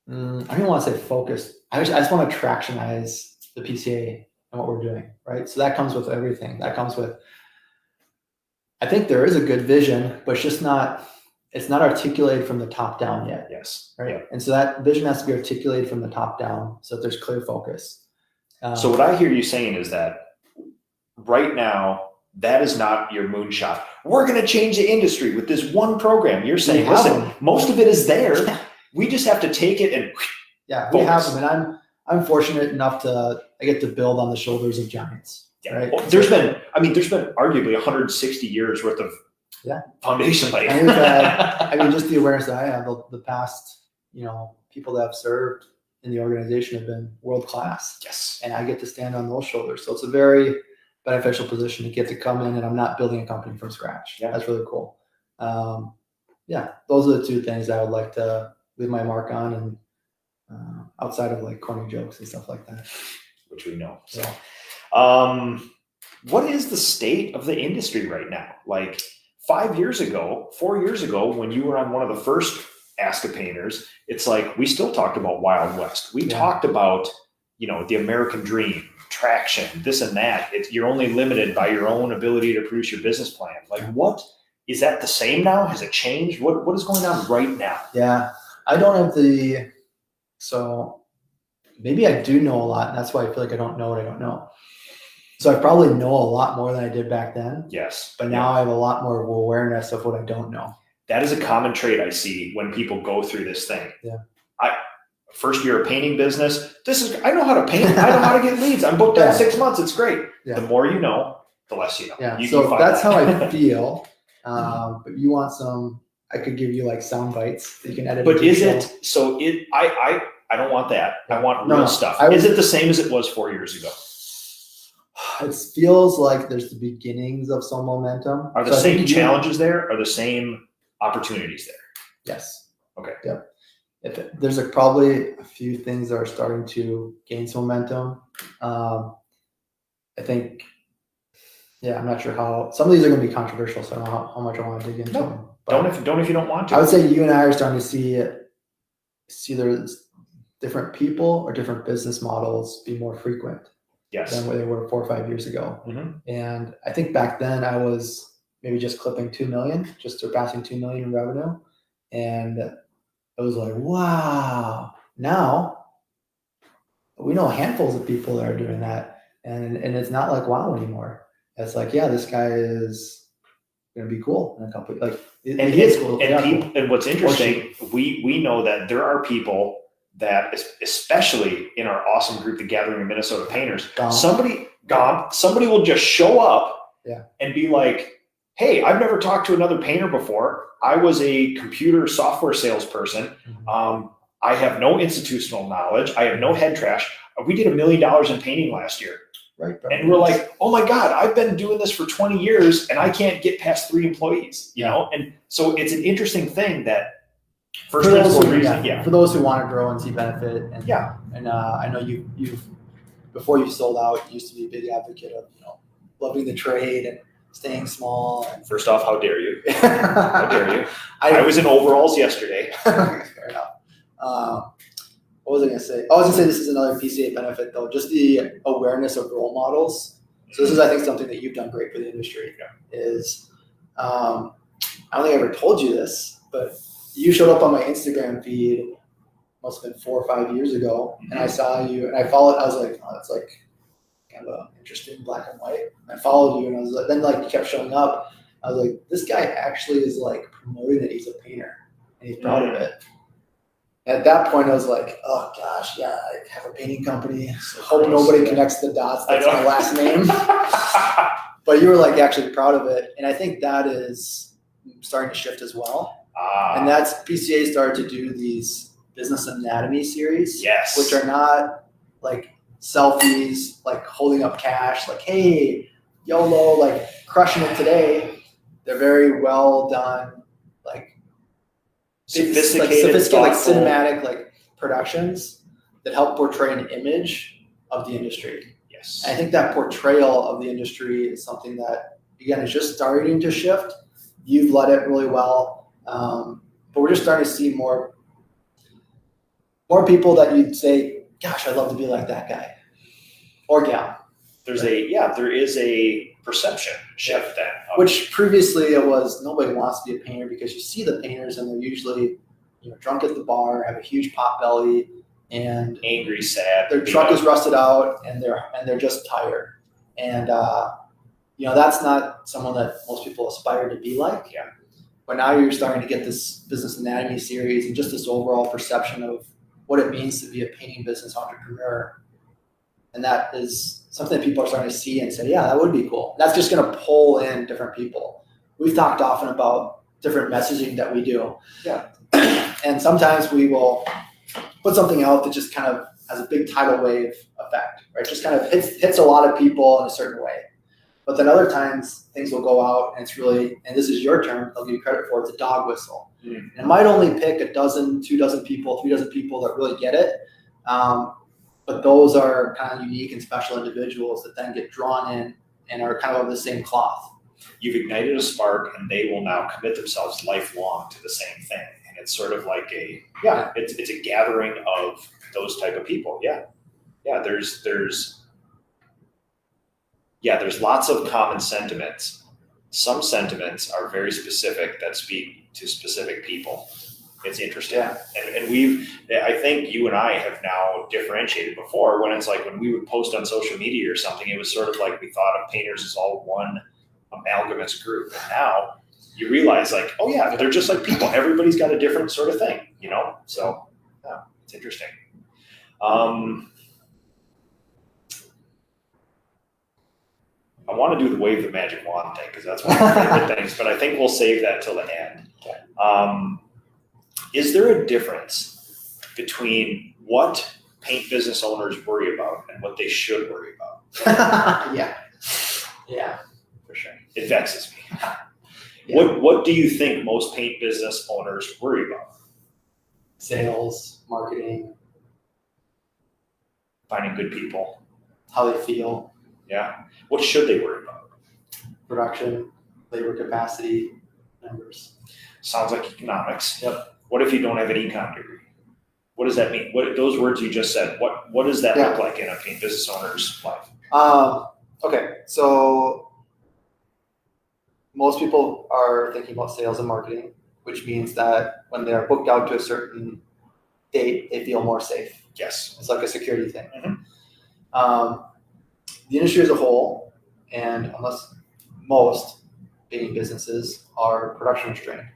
I don't even want to say focused. I just want to tractionize the PCA and what we're doing, right? So that comes with everything. That comes with, I think there is a good vision, but it's not articulated from the top down yet. Yes. Right. Yeah. And so that vision has to be articulated from the top down so that there's clear focus. So what I hear you saying is that right now, that is not your moonshot. We're going to change the industry with this one program. You're saying, listen, most of it is there. We just have to take it and we have them. And I'm fortunate enough I get to build on the shoulders of giants. Yeah. Right? Well, there's been arguably 160 years worth of foundation laid. Just the awareness that I have, the past, people that have served in the organization have been world-class. Yes. And I get to stand on those shoulders. So it's a very beneficial position to get to come in, and I'm not building a company from scratch. Yeah. That's really cool. Those are the two things I would like to leave my mark on, and outside of like corny jokes and stuff like that, which we know. So, what is the state of the industry right now? Like 4 years ago, when you were on one of the first Ask a Painters, it's like we still talked about Wild West. We talked about, the American dream, traction, this and that. You're only limited by your own ability to produce your business plan. Like, what is that the same now? Has it changed? What is going on right now? Yeah, I don't have so maybe I do know a lot, and that's why I feel like I don't know what I don't know. So I probably know a lot more than I did back then. Yes. But now I have a lot more awareness of what I don't know. That is a common trait I see when people go through this thing. Yeah. First year of painting business, I know how to paint. I know how to get leads. I'm booked out 6 months. It's great. Yeah. The more you know, the less you know. Yeah. So that's how I feel. But you want I could give you like sound bites that you can edit. But I don't want that. I want real stuff. Is it the same as it was 4 years ago? It feels like there's the beginnings of some momentum. Are the same challenges there? Are the same opportunities there? Yes. Okay. Yep. There's probably a few things that are starting to gain some momentum. I think, I'm not sure how. Some of these are going to be controversial, so I don't know how much I want to dig into them. Don't if you don't want to. I would say you and I are starting to see there's different people or different business models be more frequent. Yes. Than where they were 4 or 5 years ago. Mm-hmm. And I think back then I was maybe just clipping 2 million, just surpassing 2 million in revenue. And it was like, wow. Now we know handfuls of people that are doing that. And it's not like wow anymore. It's like, this guy is going to be cool in a couple. Like, he is cool. And what's interesting, we know that there are people that, especially in our awesome group, the Gathering of Minnesota Painters, somebody will just show up and be like, hey, I've never talked to another painter before. I was a computer software salesperson. I have no institutional knowledge. I have no head trash. We did $1 million in painting last year. Right. And we're like, oh my God, I've been doing this for 20 years and I can't get past 3 employees, you know? And so it's an interesting thing that for those who want to grow and see benefit. And I know you've before you sold out, you used to be a big advocate of, loving the trade and staying small. And first off, how dare you? How dare you? I was in overalls yesterday. Fair enough. What was I going to say? I was going to say this is another PCA benefit, though, just the awareness of role models. So this is, I think, something that you've done great for the industry. Is I don't think I ever told you this, but you showed up on my Instagram feed, must have been 4 or 5 years ago, and I saw you, and I followed. I was like, oh, that's like kind of interesting black and white. And I followed you, and I was like, then you kept showing up. I was like, this guy actually is like promoting that he's a painter, and he's proud of it. At that point, I was like, oh gosh, yeah, I have a painting company. So hope nobody connects the dots. That's my last name. But you were like actually proud of it. And I think that is starting to shift as well. And that's PCA started to do these business anatomy series, which are not like selfies, like holding up cash, like, hey, YOLO, like crushing it today. They're very well done, like, sophisticated, like cinematic, like productions that help portray an image of the industry. Yes. And I think that portrayal of the industry is something that, again, is just starting to shift. You've led it really well. But we're just starting to see more people that you'd say, gosh, I'd love to be like that guy or gal. There is a perception shift then. Which previously it was nobody wants to be a painter because you see the painters and they're usually drunk at the bar, have a huge pot belly, and angry, sad. Their truck is rusted out and they're just tired. And that's not someone that most people aspire to be like. Yeah. But now you're starting to get this business anatomy series and just this overall perception of what it means to be a painting business entrepreneur. And that is something that people are starting to see and say, yeah, that would be cool. That's just going to pull in different people. We've talked often about different messaging that we do. Yeah. And sometimes we will put something out that just kind of has a big tidal wave effect, right? Just kind of hits a lot of people in a certain way. But then other times things will go out and it's really, and this is your term, I'll give you credit for it, it's a dog whistle. Mm. And it might only pick a dozen, 2 dozen people, 3 dozen people that really get it. But those are kind of unique and special individuals that then get drawn in and are kind of the same cloth. You've ignited a spark and they will now commit themselves lifelong to the same thing. And it's sort of like it's a gathering of those type of people. Yeah. Yeah. There's lots of common sentiments. Some sentiments are very specific that speak to specific people. It's interesting. Yeah. And I think you and I have now differentiated before when it's like when we would post on social media or something, it was sort of like we thought of painters as all one amalgamous group. And now you realize like, oh yeah, they're just like people. Everybody's got a different sort of thing, So yeah, it's interesting. I want to do the wave the magic wand thing because that's one of my favorite things, but I think we'll save that till the end. Is there a difference between what paint business owners worry about and what they should worry about? Yeah, for sure. It vexes me. Yeah. What do you think most paint business owners worry about? Sales, marketing, finding good people, how they feel. Yeah. What should they worry about? Production, labor capacity, numbers. Sounds like economics. Yep. What if you don't have an econ degree? What does that mean? What those words you just said? What does that look like in a paint business owner's life? Okay, so most people are thinking about sales and marketing, which means that when they're booked out to a certain date, they feel more safe. Yes, it's like a security thing. Mm-hmm. The industry as a whole, and most painting businesses are production restrained.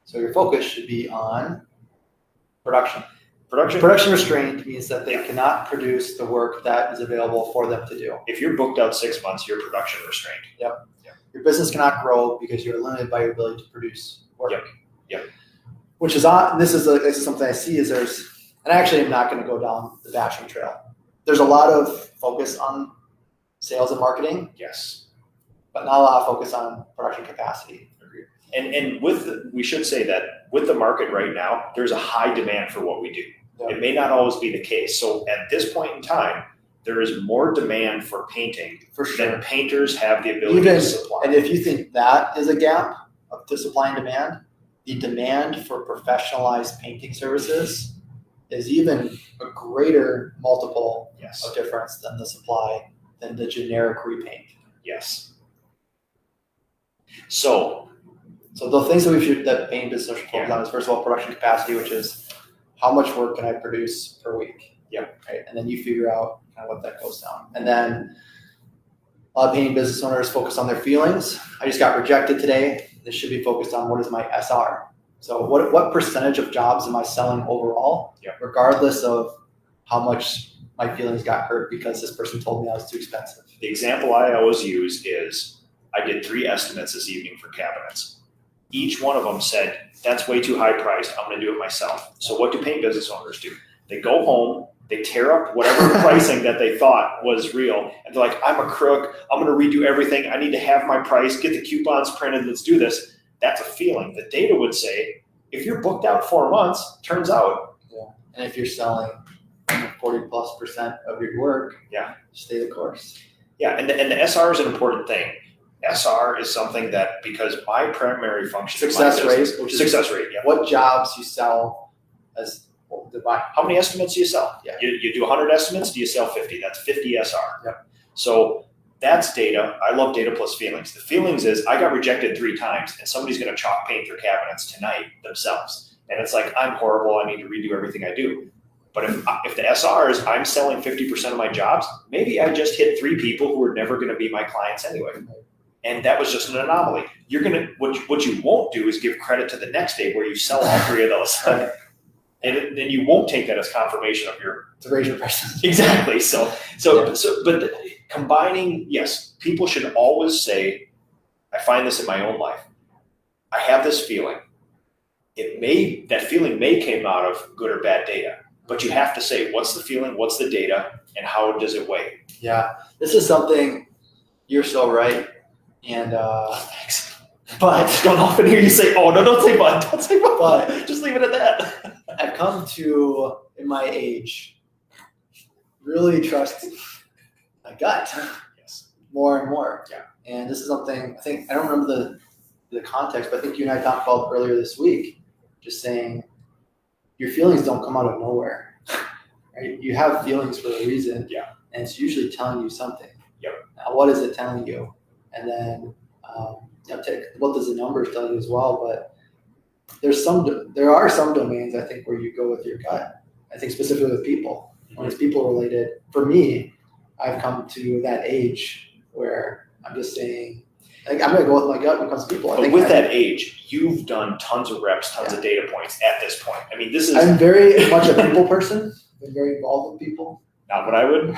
So your focus should be on production. Production restrained means that they cannot produce the work that is available for them to do. If you're booked out 6 months, you're production restrained. Yep. Your business cannot grow because you're limited by your ability to produce work. Yep. Which is odd. This is something I see and I actually am not going to go down the bashing trail. There's a lot of focus on sales and marketing, Yes. but not a lot of focus on production capacity. And we should say that with the market right now, there's a high demand for what we do. Yeah. It may not always be the case. So at this point in time, there is more demand for painting For sure. than painters have the ability to supply. And if you think that is a gap of the supply and demand, the demand for professionalized painting services is even a greater multiple Yes. of difference than the supply, than the generic repaint. Yes. So the things that painting business should focus on is, first of all, production capacity, which is how much work can I produce per week? Yep. Right? And then you figure out kind of what that goes down. And then a lot of painting business owners focus on their feelings. I just got rejected today. This should be focused on what is my SR. So what percentage of jobs am I selling overall, regardless of how much my feelings got hurt because this person told me I was too expensive. the example I always use is I did 3 estimates this evening for cabinets. Each one of them said, that's way too high priced. I'm going to do it myself. So what do paint business owners do? They go home, they tear up whatever pricing that they thought was real. And they're like, I'm a crook. I'm going to redo everything. I need to have my price, get the coupons printed. Let's do this. That's a feeling. The data would say, if you're booked out 4 months, turns out. Yeah. And if you're selling 40+% of your work, stay the course. Yeah. And the SR is an important thing. SR is something that, because my primary function Success rate. Yeah. What jobs you sell as how many estimates do you sell? Yeah. You do 100 estimates, do you sell 50? That's 50 SR. Yep. So that's data. I love data plus feelings. The feelings is I got rejected 3 times and somebody's going to chalk paint their cabinets tonight themselves. And it's like, I'm horrible. I need to redo everything I do. But if the SR is I'm selling 50% of my jobs, maybe I just hit 3 people who are never going to be my clients anyway. And that was just an anomaly. You're going to, what you won't do is give credit to the next day where you sell all 3 of those. And then you won't take that as confirmation of your to raise your prices. Exactly. But combining, yes, people should always say, I find this in my own life. I have this feeling. That feeling may came out of good or bad data, but you have to say, what's the feeling, what's the data, and how does it weigh? Yeah, this is something, you're so right. And thanks. But don't often hear you say, oh, no, don't say but. Don't say but. Just leave it at that. I've come to, in my age, really trust my gut more and more. Yeah. And this is something, I don't remember the context, but I think you and I talked about earlier this week, just saying your feelings don't come out of nowhere. Right? You have feelings for a reason. Yeah. And it's usually telling you something. Yep. Now, what is it telling you? And then what does the numbers tell you as well? But there are some domains, I think, where you go with your gut. I think specifically with people. When it's people related, for me, I've come to that age where I'm just saying, I'm going to go with my gut when it comes to people. But with that age, you've done tons of reps, tons of data points at this point. I mean, I'm very much a people person. I'm very involved with people. Not what I would.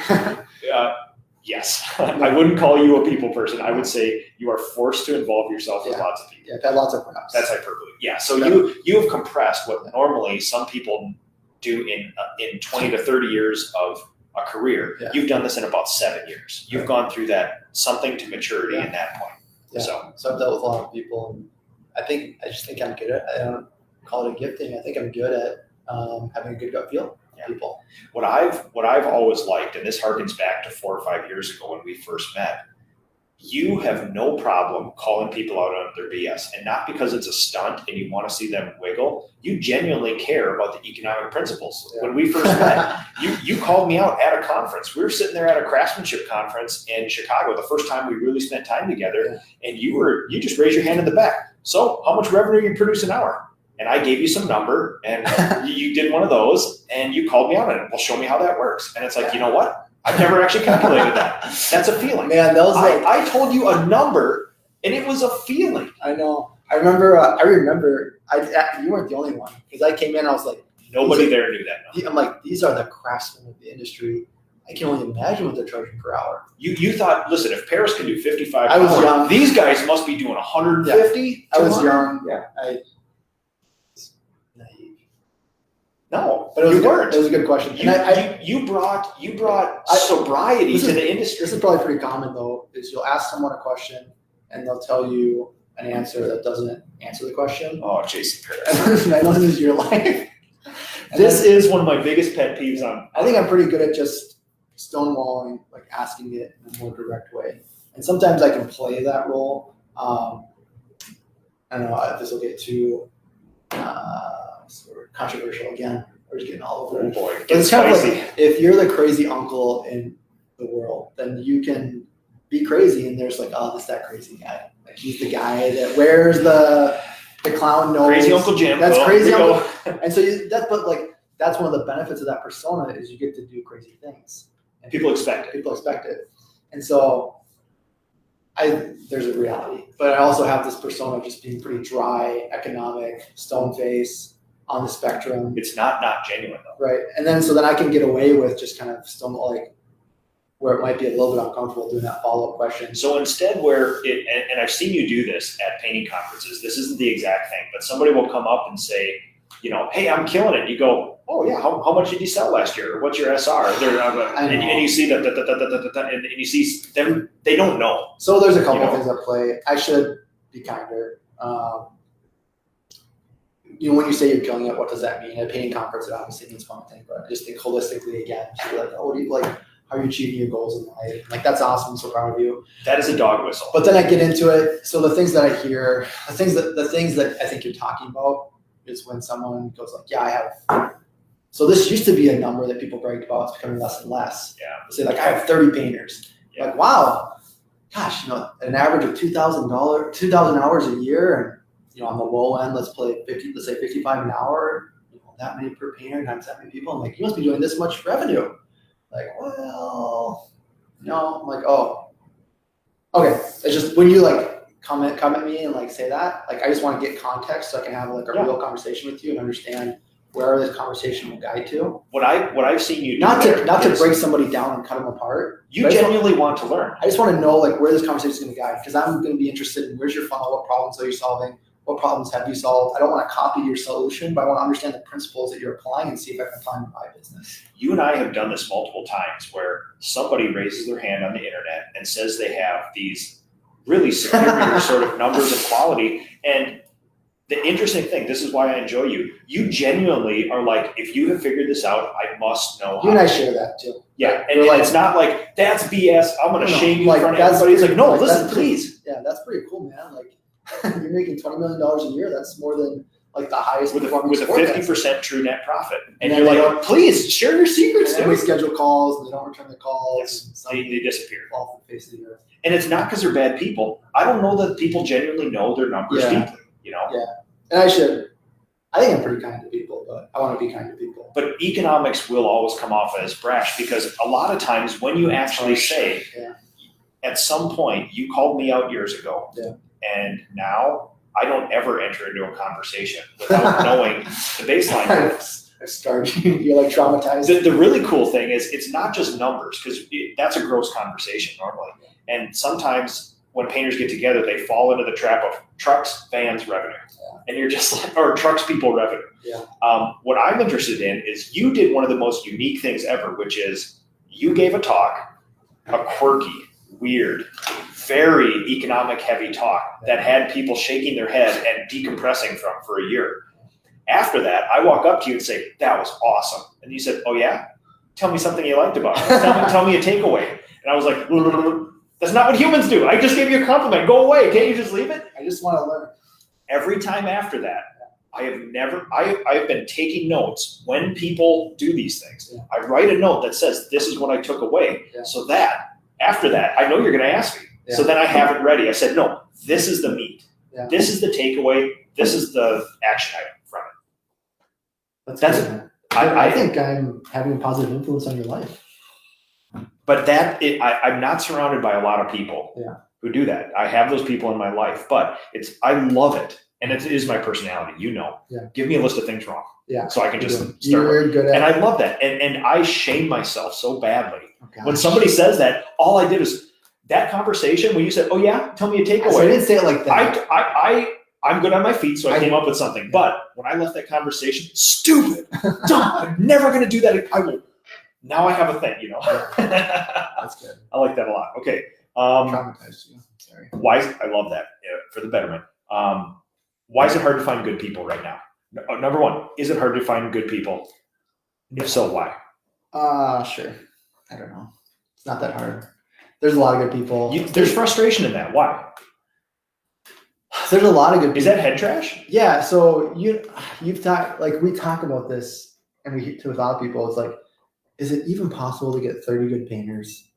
Yes. I wouldn't call you a people person. I would say you are forced to involve yourself with lots of people. Yeah, I've had lots of reps. That's hyperbole. Yeah. So you have compressed what normally some people do in 20 to 30 years of a career. Yeah. You've done this in about 7 years. You've gone through that something to maturity in that point. Yeah. So I've dealt with a lot of people, and I just think I'm good at. I don't call it a gifting. I think I'm good at having a good gut feel. People. What I've always liked, and this harkens back to 4 or 5 years ago when we first met, you have no problem calling people out on their BS, and not because it's a stunt and you want to see them wiggle. You genuinely care about the economic principles. Yeah. When we first met, you called me out at a conference. We were sitting there at a craftsmanship conference in Chicago, the first time we really spent time together, and you just raised your hand in the back. So how much revenue you produce an hour? And I gave you some number, and you did one of those, and you called me out on it. Well, show me how that works. And it's like, you know what? I've never actually calculated that. That's a feeling. Man, I told you a number, and it was a feeling. I know. I remember. You weren't the only one, because I came in and I was like, nobody there knew that number. I'm like, these are the craftsmen of the industry. I can only imagine what they're charging per hour. You thought, listen, if Paris can do 55, I was young. These guys must be doing 150. Yeah. I was young. Yeah. No, But you weren't. It was a good question. You brought sobriety to the industry. This is probably pretty common though. Is you'll ask someone a question and they'll tell you an answer that doesn't answer the question. Oh, Jason Paris. I know this is your life. This is one of my biggest pet peeves on. I think I'm pretty good at just stonewalling, like asking it in a more direct way. And sometimes I can play that role. I don't know if this will get too sort of controversial again. We're just getting all over it. Oh boy, But it's kind of like if you're the crazy uncle in the world, then you can be crazy, and there's like, oh, this that crazy guy. Like he's the guy that wears the clown nose. Crazy Uncle Jim. That's crazy uncle. And so that's one of the benefits of that persona is you get to do crazy things. And people expect it. People expect it. And so there's a reality. But I also have this persona of just being pretty dry, economic, stone face, on the spectrum. It's not genuine though. Right. And then so I can get away with just kind of stone like where it might be a little bit uncomfortable doing that follow-up question. So instead and I've seen you do this at painting conferences, this isn't the exact thing, but somebody will come up and say, hey, I'm killing it. You go, oh yeah, how much did you sell last year? Or what's your SR? And you see that, and you see them, they don't know. So there's a couple of things at play. I should be kinder. When you say you're killing it, what does that mean? At a painting conference, it obviously means one thing, but I just think holistically again, you're like, oh, what do you like? How are you achieving your goals in life? Like, that's awesome. I'm so proud of you. That is a dog whistle. But then I get into it. So the things that I hear, the things that I think you're talking about is when someone goes like, yeah, I have. So this used to be a number that people bragged about. It's becoming less and less. Yeah. Say like, I have 30 painters. Yeah. Like, wow, gosh, an average of $2,000 hours a year. And, on the low end, let's say 55 an hour, that many per painter times that many people. I'm like, you must be doing this much revenue. Like, well, no. I'm like, oh, okay. It's just when you like come at me and like say that, like I just want to get context so I can have like a real conversation with you and understand where this conversation will guide to. What I've seen you do not to break somebody down and cut them apart. You genuinely want to learn. I just want to know like where this conversation is going to guide because I'm going to be interested in where's your funnel, what problems are you solving. What problems have you solved? I don't want to copy your solution, but I want to understand the principles that you're applying and see if I can apply them in my business. You and I have done this multiple times where somebody raises their hand on the internet and says they have these really superior sort of numbers of quality. And the interesting thing, this is why I enjoy you. You genuinely are like, if you have figured this out, I must know how. You and I share that too. Yeah, and like, it's not like, that's BS, I'm going to shame you in front of everybody. It's like, no, listen, please. Yeah, that's pretty cool, man. Like, you're making $20 million a year. That's more than like the highest with a 50% true net profit. And you're like, please share your secrets. And we schedule calls and they don't return the calls. Yes, they disappear. Off the face of the earth. And it's not because they're bad people. I don't know that people genuinely know their numbers deeply. Yeah. And I think I'm pretty kind to people, but I want to be kind to people. But economics will always come off as brash because a lot of times when you actually say, at some point, you called me out years ago. Yeah. And now I don't ever enter into a conversation without knowing the baseline. You're like traumatized. The really cool thing is it's not just numbers because that's a gross conversation normally. And sometimes when painters get together, they fall into the trap of trucks, vans, revenue. Yeah. And you're just like, or trucks, people, revenue. Yeah. What I'm interested in is you did one of the most unique things ever, which is you gave a talk, a quirky, weird, very economic heavy talk that had people shaking their head and decompressing from for a year. After that, I walk up to you and say, that was awesome. And you said, oh yeah? Tell me something you liked about it. Tell me a takeaway. And I was like, that's not what humans do. I just gave you a compliment. Go away. Can't you just leave it? I just want to learn. Every time after that, I've been taking notes when people do these things. Yeah. I write a note that says, this is what I took away. Yeah. So that after that, I know you're going to ask me. Yeah. So then I have it ready. I said, no, this is the meat. Yeah. This is the takeaway. This is the action item from it. That's good. I think I'm having a positive influence on your life. But I'm not surrounded by a lot of people who do that. I have those people in my life, but I love it. And it is my personality, Give me a list of things wrong. Yeah. So I can just start. You're good at and I love that. And I shame myself so badly. When somebody says that, all I did is that conversation when you said, oh yeah, tell me a takeaway. So I didn't say it like that. I'm good on my feet, so I came up with something. But when I left that conversation, stupid, dumb, I'm never going to do that. I will. Now I have a thing, That's good. I like that a lot. Okay. Traumatized you. Sorry. I love that for the betterment. Why is it hard to find good people right now? Number one, is it hard to find good people? If so, why? Sure. I don't know. It's not that hard. There's a lot of good people. There's frustration in that. Why? There's a lot of good people. Is that head trash? Yeah. So you've talked, like we talk about this and we with a lot of people, it's like, is it even possible to get 30 good painters?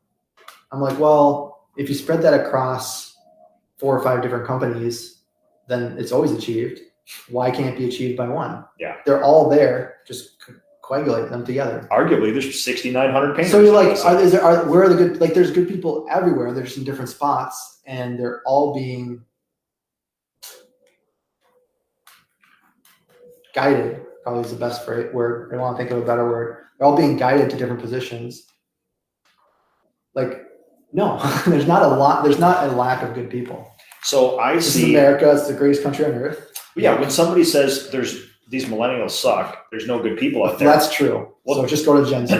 I'm like, well, if you spread that across 4 or 5 different companies, then it's always achieved. Why can't it be achieved by one? Yeah. They're all there. Just coagulate them together. Arguably, there's 6,900 painters. So you're like, where are the good? Like, there's good people everywhere. They're just in different spots, and they're all being guided. Probably is the best word. I want to think of a better word. They're all being guided to different positions. Like, no, there's not a lot. There's not a lack of good people. So This is America. It's the greatest country on earth. Yeah. When somebody says these millennials suck, there's no good people out there. That's true. Well, so just go to Gen Z.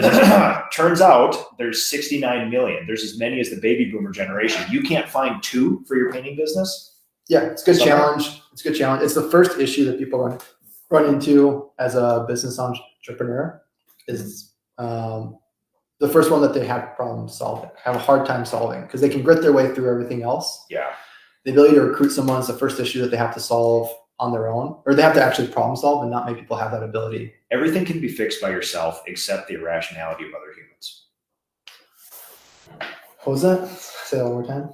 Turns out there's 69 million. There's as many as the baby boomer generation. You can't find 2 for your painting business? Yeah, it's a good challenge. It's a good challenge. It's the first issue that people run into as a business entrepreneur is the first one that they have a hard time solving, because they can grit their way through everything else. Yeah. The ability to recruit someone is the first issue that they have to solve on their own, or they have to actually problem solve, and not many people have that ability. Everything can be fixed by yourself except the irrationality of other humans. What was that? Say that one more time.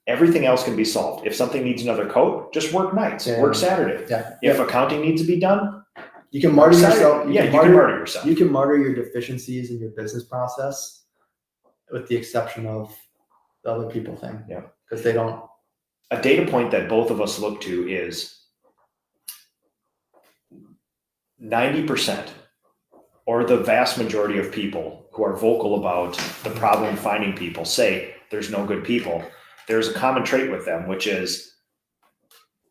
Everything else can be solved. If something needs another coat, just work nights, work Saturday. Yeah. If accounting needs to be done, you can martyr yourself. You can martyr yourself. You can martyr your deficiencies in your business process, with the exception of the other people thing. Yeah. Because they don't. A data point that both of us look to is 90%, or the vast majority of people who are vocal about the problem finding people, say there's no good people. There's a common trait with them, which is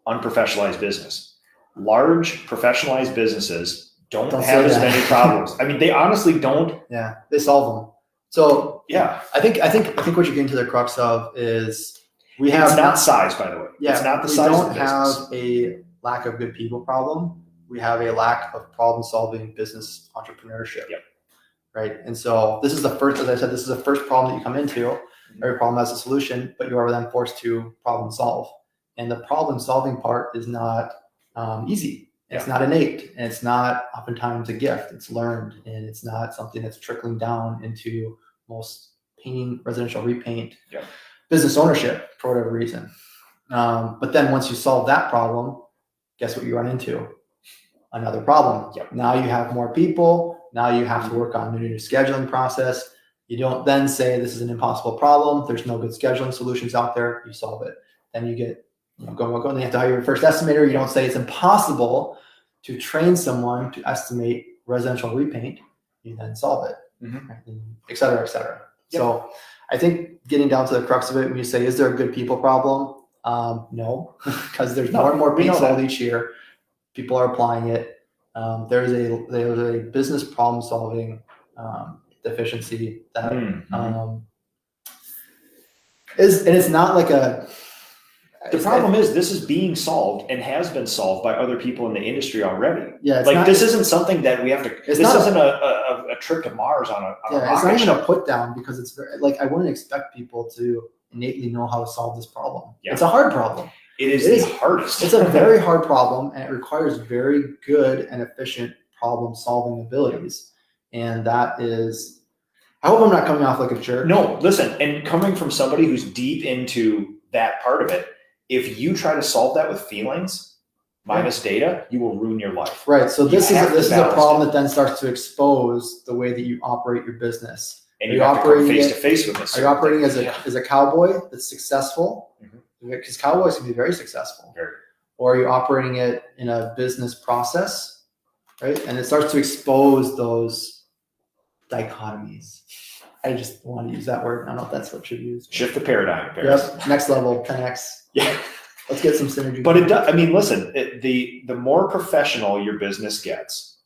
unprofessionalized business. Large professionalized businesses don't have as many problems. I mean, they honestly don't. Yeah, they solve them. So yeah, I think what you're getting to the crux of is it's not size, by the way. Yeah, it's not the size of the business. We don't have a lack of good people problem. We have a lack of problem-solving business entrepreneurship. Yep. Right. And so this is the first, as I said, this is the first problem that you come into. Every problem has a solution, but you are then forced to problem solve. And the problem solving part is not easy. It's not innate, and it's not oftentimes a gift. It's learned, and it's not something that's trickling down into most painting, residential repaint, business ownership for whatever reason. But then once you solve that problem, guess what you run into? Another problem. Now you have more people. Now you have to work on a new scheduling process. You don't then say this is an impossible problem. There's no good scheduling solutions out there. You solve it. Then you get go. And you have to hire your first estimator. You don't say it's impossible to train someone to estimate residential repaint. You then solve it, et cetera, et cetera. So I think getting down to the crux of it, when you say, is there a good people problem? No, because there's more and more paint sold each year. People are applying it. There's a business problem solving deficiency that is, and it's not like a. The problem is this is being solved and has been solved by other people in the industry already. Yeah, this isn't something that we have to. This isn't a trip to Mars on a rocket it's not even ship. a put down, because it's very, like, I wouldn't expect people to innately know how to solve this problem. Yeah. It's a hard problem. It is the hardest. It's a very hard problem, and it requires very good and efficient problem solving abilities. And that is, I hope I'm not coming off like a jerk. No, listen, and coming from somebody who's deep into that part of it, if you try to solve that with feelings minus data, you will ruin your life. Right. So this is a problem that then starts to expose the way that you operate your business. And you have to come face to face with this. Are you operating as a cowboy that's successful? Because cowboys can be very successful. Very. Or are you operating it in a business process, right? And it starts to expose those dichotomies. I just want to use that word. I don't know if that's what should use. Shift the paradigm. Yep. Next level, 10x. Yeah. Let's get some synergy. But it does. I mean, listen, the more professional your business gets,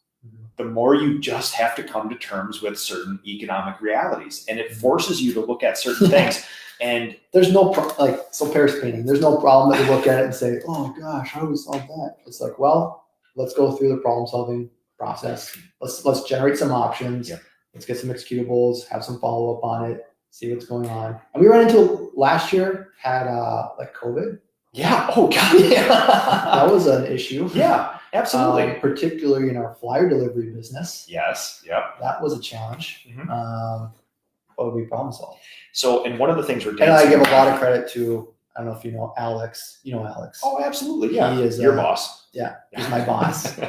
the more you just have to come to terms with certain economic realities, and it forces you to look at certain things. And there's no Paris painting. There's no problem that you look at it and say, "Oh gosh, how do we solve that?" It's like, well, let's go through the problem solving process. Let's generate some options. Yep. Let's get some executables. Have some follow up on it. See what's going on. And we ran into last year had like COVID. Yeah. Oh God. Yeah. That was an issue. Yeah. Absolutely. Particularly in our flyer delivery business. Yes. Yep. That was a challenge. But we problem solved. So, and one of the things we're doing. And I give a lot of credit to, I don't know if you know Alex. You know Alex. Oh, absolutely. Yeah. He is your boss. Yeah. He's my boss.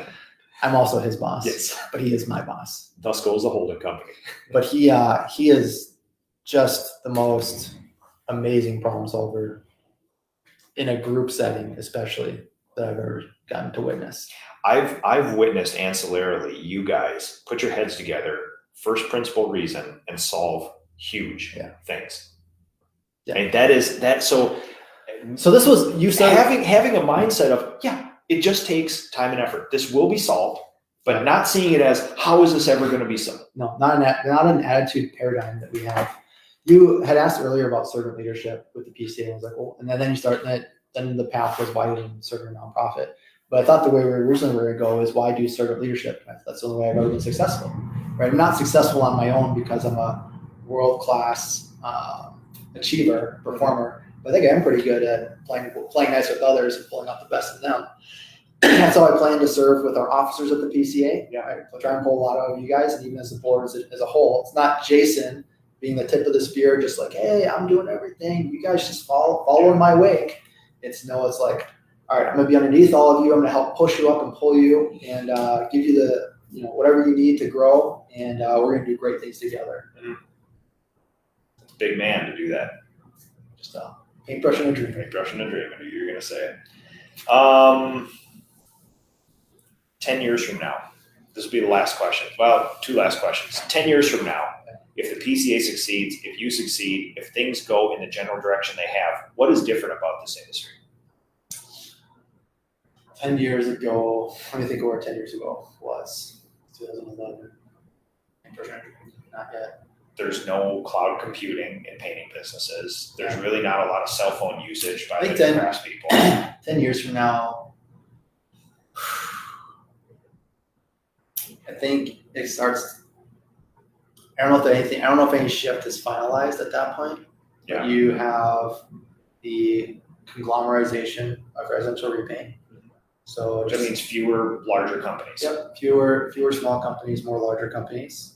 I'm also his boss. Yes. But he is my boss. Thus goes the holding company. But he is just the most amazing problem solver in a group setting, especially, that I've ever gotten to witness. I've witnessed ancillarily you guys put your heads together, first principle reason, and solve huge things. Yeah. And that is that. So this was, you said, having a mindset of, it just takes time and effort. This will be solved, but not seeing it as, how is this ever going to be solved? No, not an attitude paradigm that we have. You had asked earlier about servant leadership with the PCA, and I was like, well, and then you start that. Then the path was why didn't serve a nonprofit. But I thought the way we originally were going to go is why do servant leadership? That's the only way I've ever been successful. Right? I'm not successful on my own because I'm a world-class achiever, performer. But I think I'm pretty good at playing nice with others and pulling out the best in them. That's how I plan to serve with our officers at the PCA. Yeah, I try and pull a lot out of you guys, and even as the board as a whole. It's not Jason being the tip of the spear, just like, hey, I'm doing everything. You guys just follow in my wake. It's like, all right, I'm gonna be underneath all of you. I'm gonna help push you up and pull you, and give you the whatever you need to grow, and we're gonna do great things together. It's a big man to do that. Just paintbrush and a dream. Paintbrush and a dream. I knew you were gonna say it. 10 years from now, this will be the last question. Well, two last questions. 10 years from now, if the PCA succeeds, if you succeed, if things go in the general direction they have, what is different about this industry? 10 years ago, let me think of where 10 years ago was. 2011. Not yet. There's no cloud computing in painting businesses. There's really not a lot of cell phone usage by the crafts people. 10 years from now, I think it starts. I don't know if any shift is finalized at that point. Yeah. But you have the conglomerization of residential repaint. So which means fewer larger companies. Yep, fewer small companies, more larger companies.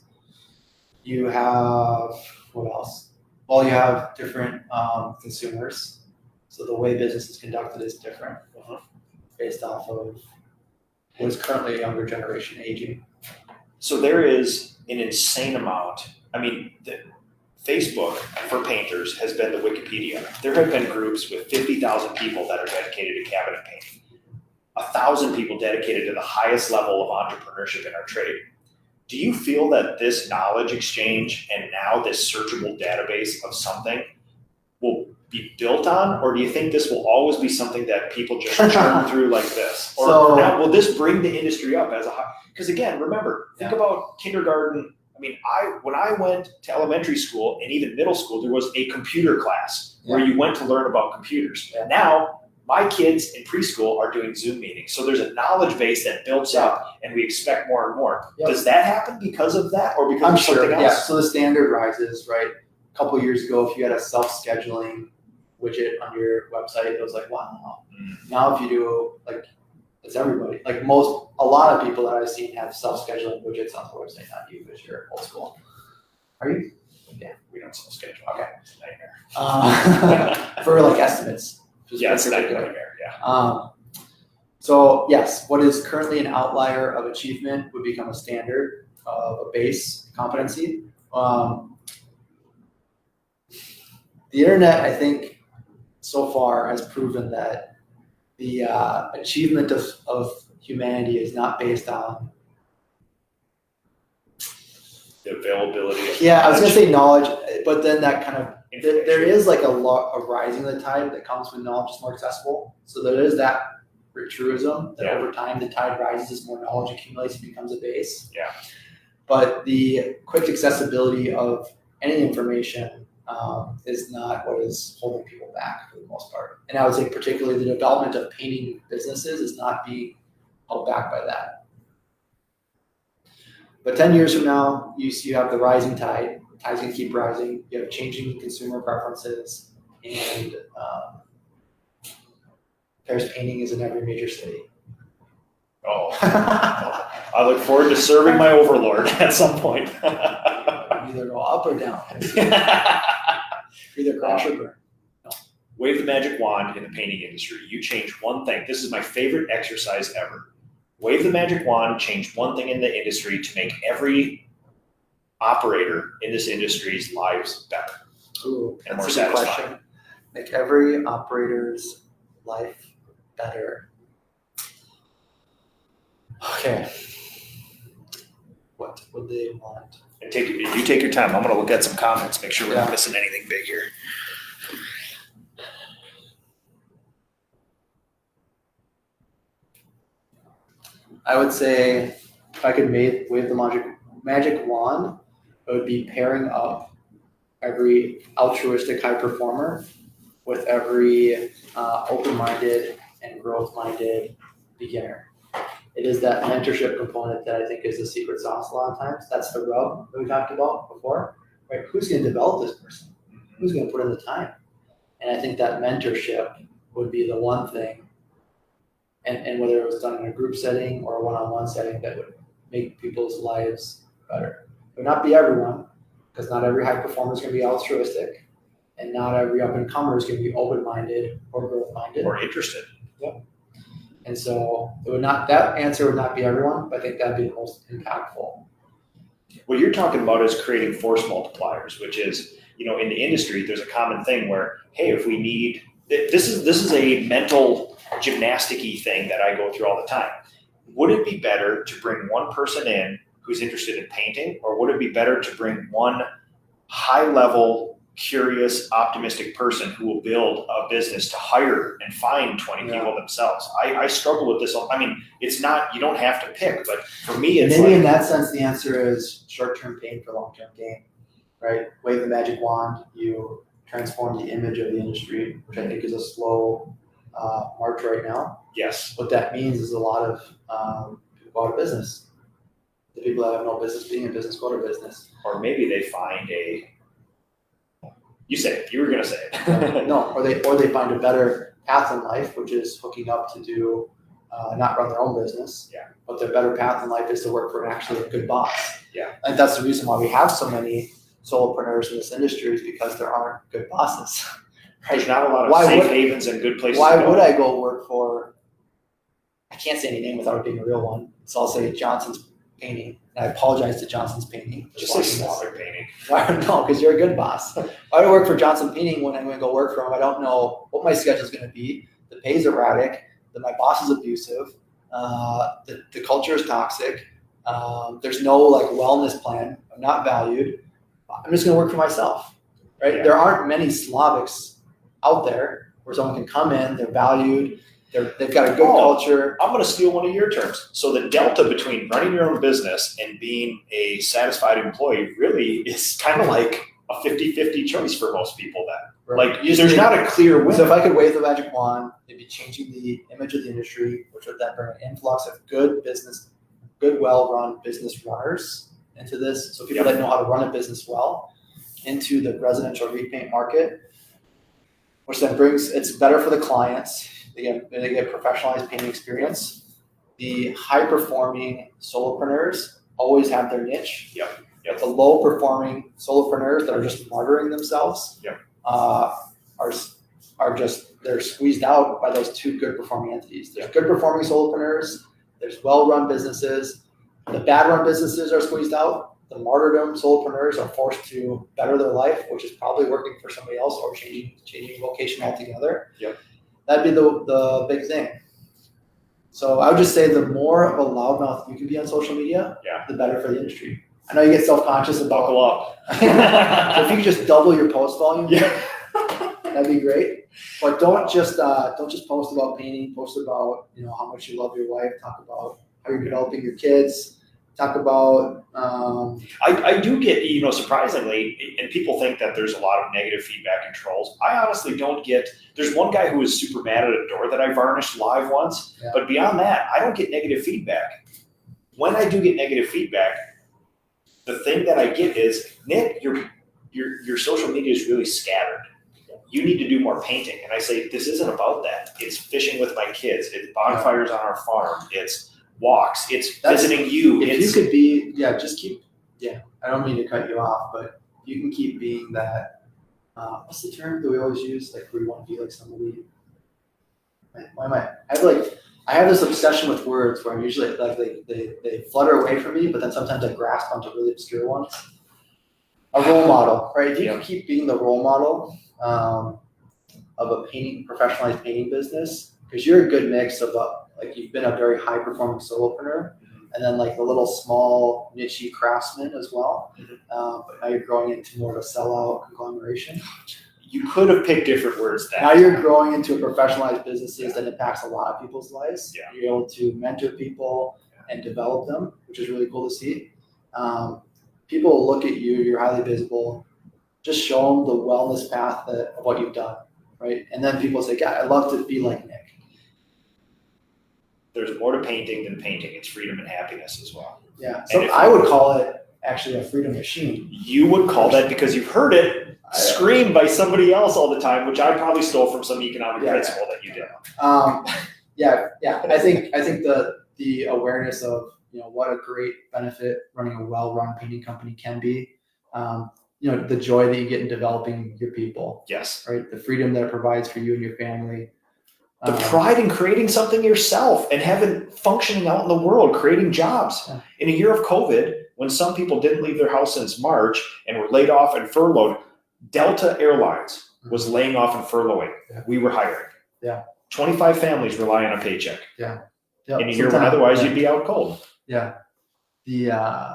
You have what else? Well, you have different consumers. So the way business is conducted is different based off of what is currently a younger generation aging. So there is an insane amount. I mean, Facebook for painters has been the Wikipedia. There have been groups with 50,000 people that are dedicated to cabinet painting. 1,000 people dedicated to the highest level of entrepreneurship in our trade. Do you feel that this knowledge exchange and now this searchable database of something will be built on, or do you think this will always be something that people just churn through like this? Or now, will this bring the industry up as a high? Because again, remember, think about kindergarten. I mean, when I went to elementary school and even middle school, there was a computer class where you went to learn about computers. And now my kids in preschool are doing Zoom meetings. So there's a knowledge base that builds up and we expect more and more. Yep. Does that happen because of that or because of something else? Yeah, so the standard rises, right? A couple of years ago, if you had a self-scheduling widget on your website, it was like, wow. Now if you do, like, it's everybody. Like a lot of people that I've seen have self-scheduling widgets on the website, not you because you're old school. Are you? Yeah, we don't self-schedule. Okay. It's a nightmare. For like estimates. Yeah, it's a nightmare, yeah. So yes, what is currently an outlier of achievement would become a standard of a base competency. The internet, I think, so far has proven that the achievement of humanity is not based on the availability of knowledge. I was going to say knowledge, but then that kind of There is like a rising of the tide that comes when knowledge is more accessible. So there is that truism that over time the tide rises as more knowledge accumulates and becomes a base. Yeah. But the quick accessibility of any information is not what is holding people back for the most part. And I would say particularly the development of painting businesses is not being held back by that. But 10 years from now, you have the rising tide. The tide's going to keep rising. You have changing consumer preferences. And Paris painting is in every major city. Oh, I look forward to serving my overlord at some point. Either go up or down. Either crash or burn. No. Wave the magic wand in the painting industry. You change one thing. This is my favorite exercise ever. Wave the magic wand, change one thing in the industry to make every operator in this industry's lives better. Ooh, and that's more a good satisfying. question. Make every operator's life better. Okay. What would they want? And you take your time. I'm going to look at some comments, make sure we're not missing anything big here. I would say if I could wave the magic wand, it would be pairing up every altruistic high performer with every open-minded and growth-minded beginner. It is that mentorship component that I think is the secret sauce a lot of times. That's the rub that we talked about before, right? Who's going to develop this person? Who's going to put in the time? And I think that mentorship would be the one thing, and whether it was done in a group setting or a one-on-one setting, that would make people's lives better. It would not be everyone, because not every high performer is going to be altruistic, and not every up-and-comer is going to be open-minded or growth-minded. Or interested. Yep. And so that answer would not be everyone, but I think that'd be the most impactful. What you're talking about is creating force multipliers, which is, in the industry, there's a common thing where, hey, if we need, this is a mental gymnastic-y thing that I go through all the time. Would it be better to bring one person in who's interested in painting, or would it be better to bring one high-level, curious, optimistic person who will build a business to hire and find 20 people themselves? I struggle with this. I mean, it's not, you don't have to pick, but for me, it's maybe in that sense, the answer is short-term pain for long-term gain, right? Wave the magic wand, you transform the image of the industry, which I think is a slow march right now. Yes. What that means is a lot of people go out of business. The people that have no business being in business go out of business. Or maybe they find you say it. You were going to say it. No, or they find a better path in life, which is hooking up to do not run their own business. Yeah. But their better path in life is to work for actually a good boss. Yeah. And that's the reason why we have so many solopreneurs in this industry, is because there aren't good bosses. Right? There's not a lot of safe havens and good places to go. Why would I go work for, I can't say any name without it being a real one, so I'll say Johnson's Painting. And I apologize to Johnson's Painting. Just say Slaughter Painting. No, because you're a good boss. Why do I work for Johnson Painting when I'm going to go work for him? I don't know what my schedule is going to be. The pay is erratic. My boss is abusive. The culture is toxic. There's no wellness plan. I'm not valued. I'm just going to work for myself, right? Yeah. There aren't many Slavics out there where someone can come in, they're valued, they've got a good culture. I'm going to steal one of your terms. So the delta between running your own business and being a satisfied employee really is kind of like a 50-50 choice for most people then. Right. There's not a clear winner. So if I could wave the magic wand, it'd be changing the image of the industry, which would then bring an influx of good, well-run business runners into this. So people that know how to run a business well into the residential repaint market, which then it's better for the clients. They get professionalized painting experience. The high-performing solopreneurs always have their niche. Yep. The low-performing solopreneurs that are just martyring themselves they're squeezed out by those two good-performing entities. There's good-performing solopreneurs. There's well-run businesses. The bad-run businesses are squeezed out. The martyrdom solopreneurs are forced to better their life, which is probably working for somebody else or changing vocation altogether. Yep. That'd be the big thing. So I would just say the more of a loudmouth you can be on social media, the better for the industry. I know you get self-conscious about. Buckle up. So if you could just double your post volume, Yeah. that'd be great. But don't just post about painting. Post about how much you love your wife. Talk about how you're developing your kids. Talk about. I do get, surprisingly, and people think that there's a lot of negative feedback and trolls. I honestly don't get. There's one guy who was super mad at a door that I varnished live once, Yeah. but beyond that, I don't get negative feedback. When I do get negative feedback, the thing that I get is, Nick, your social media is really scattered. You need to do more painting. And I say, this isn't about that. It's fishing with my kids. It's bonfires on our farm. It's walks. It's visiting you. If you could be, just keep, I don't mean to cut you off, but you can keep being that, what's the term that we always use? Like, where you want to be like somebody. Why am I have this obsession with words where I'm usually like, they flutter away from me, but then sometimes I grasp onto really obscure ones. A role model, right? If you can keep being the role model of a professionalized painting business, because you're a good mix of you've been a very high performing solopreneur, and then like the little small niche craftsman as well. But now you're growing into more of a sellout conglomeration. You could have picked different words. Now you're growing into a professionalized businesses that impacts a lot of people's lives. Yeah. You're able to mentor people and develop them, which is really cool to see. People will look at you, you're highly visible, just show them the wellness path of what you've done, right? And then people say, God, I'd love to be like Nick. There's more to painting than painting. It's freedom and happiness as well. Yeah, so I would call it actually a freedom machine. You would call that because you've heard it screamed by somebody else all the time, which I probably stole from some economic principle that you did. I think the awareness of what a great benefit running a well-run painting company can be. The joy that you get in developing your people. Yes. Right. The freedom that it provides for you and your family. The pride in creating something yourself and having functioning out in the world, creating jobs. Yeah. In a year of COVID, when some people didn't leave their house since March and were laid off and furloughed, Delta Airlines was laying off and furloughing. Yeah. We were hiring. Yeah. 25 families rely on a paycheck. Yeah. In a year when otherwise you'd be out cold. Yeah.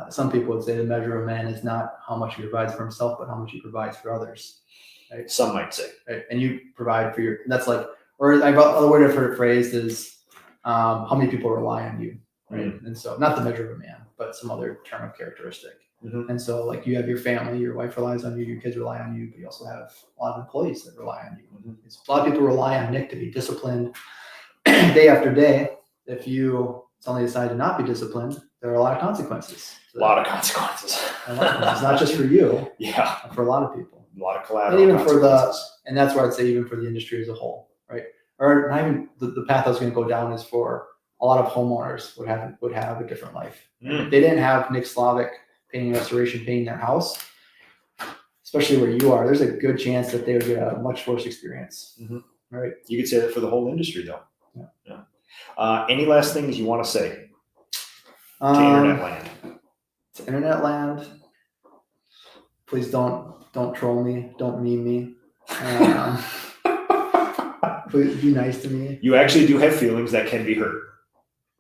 Some people would say the measure of man is not how much he provides for himself, but how much he provides for others. Right? Some might say. Right? And you provide for that's like, or another word I've heard phrased is how many people rely on you, right? Mm-hmm. And so not the measure of a man, but some other term of characteristic. Mm-hmm. And so like you have your family, your wife relies on you, your kids rely on you, but you also have a lot of employees that rely on you. Mm-hmm. A lot of people rely on Nick to be disciplined day after day. If you suddenly decide to not be disciplined, there are a lot of consequences. A lot of consequences. It's not just for you. Yeah. For a lot of people. A lot of collateral. And even and that's where I'd say even for the industry as a whole, right? Or not even the path I was going to go down is for a lot of homeowners would have a different life. If they didn't have Nick Slavic painting restoration painting their house, especially where you are, there's a good chance that they would get a much worse experience. Mm-hmm. Right? You could say that for the whole industry, though. Yeah. Any last things you want to say to internet land? To internet land, please don't troll me, don't meme me. Please be nice to me. You actually do have feelings that can be hurt.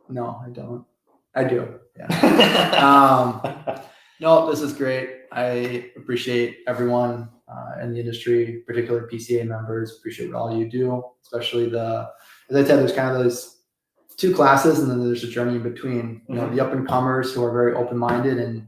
No, I don't. I do. Yeah. No, this is great. I appreciate everyone in the industry, particularly PCA members. Appreciate what all you do, especially as I said, there's kind of those two classes, and then there's a journey in between. The up and comers who are very open minded and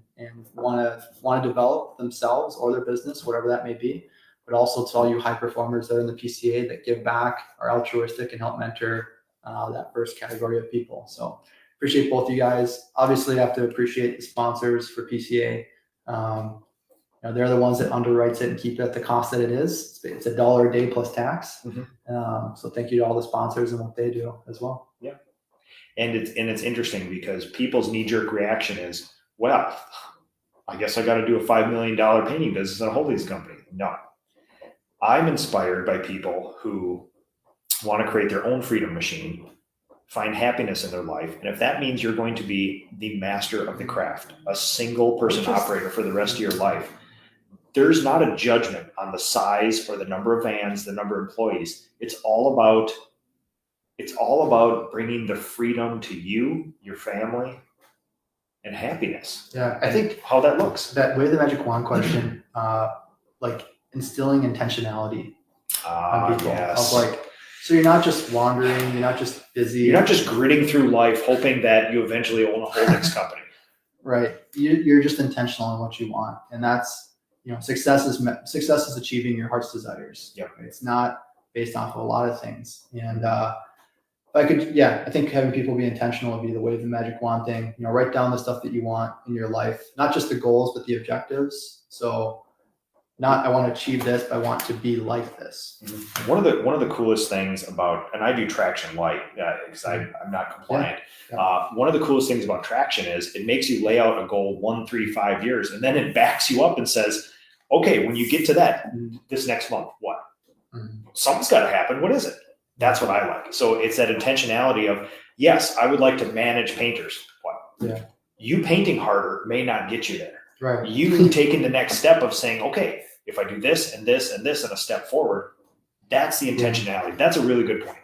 want to develop themselves or their business, whatever that may be. But also to all you high performers that are in the PCA that give back, are altruistic, and help mentor that first category of people. So appreciate both you guys. Obviously, I have to appreciate the sponsors for PCA. They're the ones that underwrites it and keep it at the cost that it is. It's $1 a day plus tax. Mm-hmm. So thank you to all the sponsors and what they do as well. Yeah, and it's interesting because people's knee-jerk reaction is, well, I guess I got to do a $5 million painting business in a holdings company. No. I'm inspired by people who want to create their own freedom machine, find happiness in their life. And if that means you're going to be the master of the craft, a single person operator for the rest of your life, there's not a judgment on the size or the number of vans, the number of employees. It's all about bringing the freedom to you, your family, and happiness. Yeah, I think How that looks. that Wave the Magic Wand question, like instilling intentionality on people. Yes. Of like, so you're not just wandering, you're not just busy. You're not just gritting through life hoping that you eventually own a holdings company. Right. You're just intentional in what you want. And that's, success is achieving your heart's desires. Yep. It's not based off of a lot of things. And I think having people be intentional would be the Wave the Magic Wand thing. Write down the stuff that you want in your life, not just the goals, but the objectives. So not I want to achieve this, but I want to be like this. One of the coolest things about, and I do Traction Light because I'm not compliant. Yeah. One of the coolest things about Traction is it makes you lay out a goal 1, 3, 5 years, and then it backs you up and says, okay, when you get to that this next month, what? Something's got to happen. What is it? That's what I like. So it's that intentionality of, yes, I would like to manage painters. What? Yeah. You painting harder may not get you there. Right. You taking the next step of saying, okay, if I do this and this and this and a step forward, that's the intentionality. That's a really good point.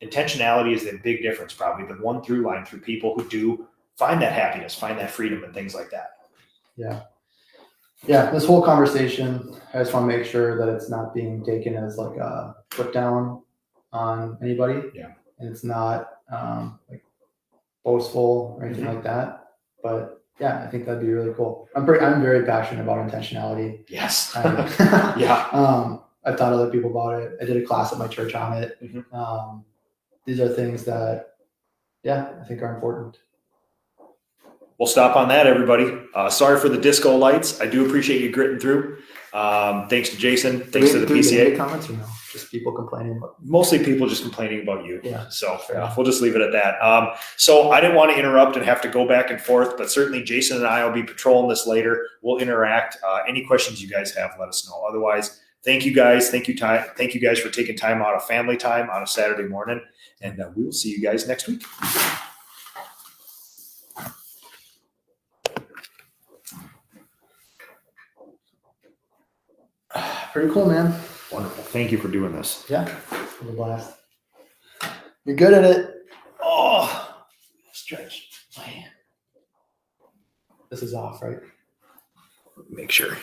Intentionality is the big difference, probably the one through line through people who do find that happiness, find that freedom and things like that. Yeah. Yeah. This whole conversation, I just want to make sure that it's not being taken as like a put down on anybody. Yeah. And it's not like boastful or anything like that. But yeah, I think that'd be really cool. I'm very passionate about intentionality. Yes. Yeah. I've taught other people about it. I did a class at my church on it. These are things that, I think are important. We'll stop on that, everybody. Sorry for the disco lights. I do appreciate you gritting through. Thanks to Jason. Thanks to the PCA. Any comments or no? Just people complaining about. Mostly people just complaining about you. Yeah. So we'll just leave it at that. So I didn't want to interrupt and have to go back and forth, but certainly Jason and I will be patrolling this later. We'll interact. Any questions you guys have, let us know. Otherwise, thank you guys. Thank you guys for taking time out of family time on a Saturday morning. And we will see you guys next week. Pretty cool, man. Wonderful. Thank you for doing this. Yeah. It was a blast. You're good at it. Oh, stretch my hand. This is off, right? Make sure.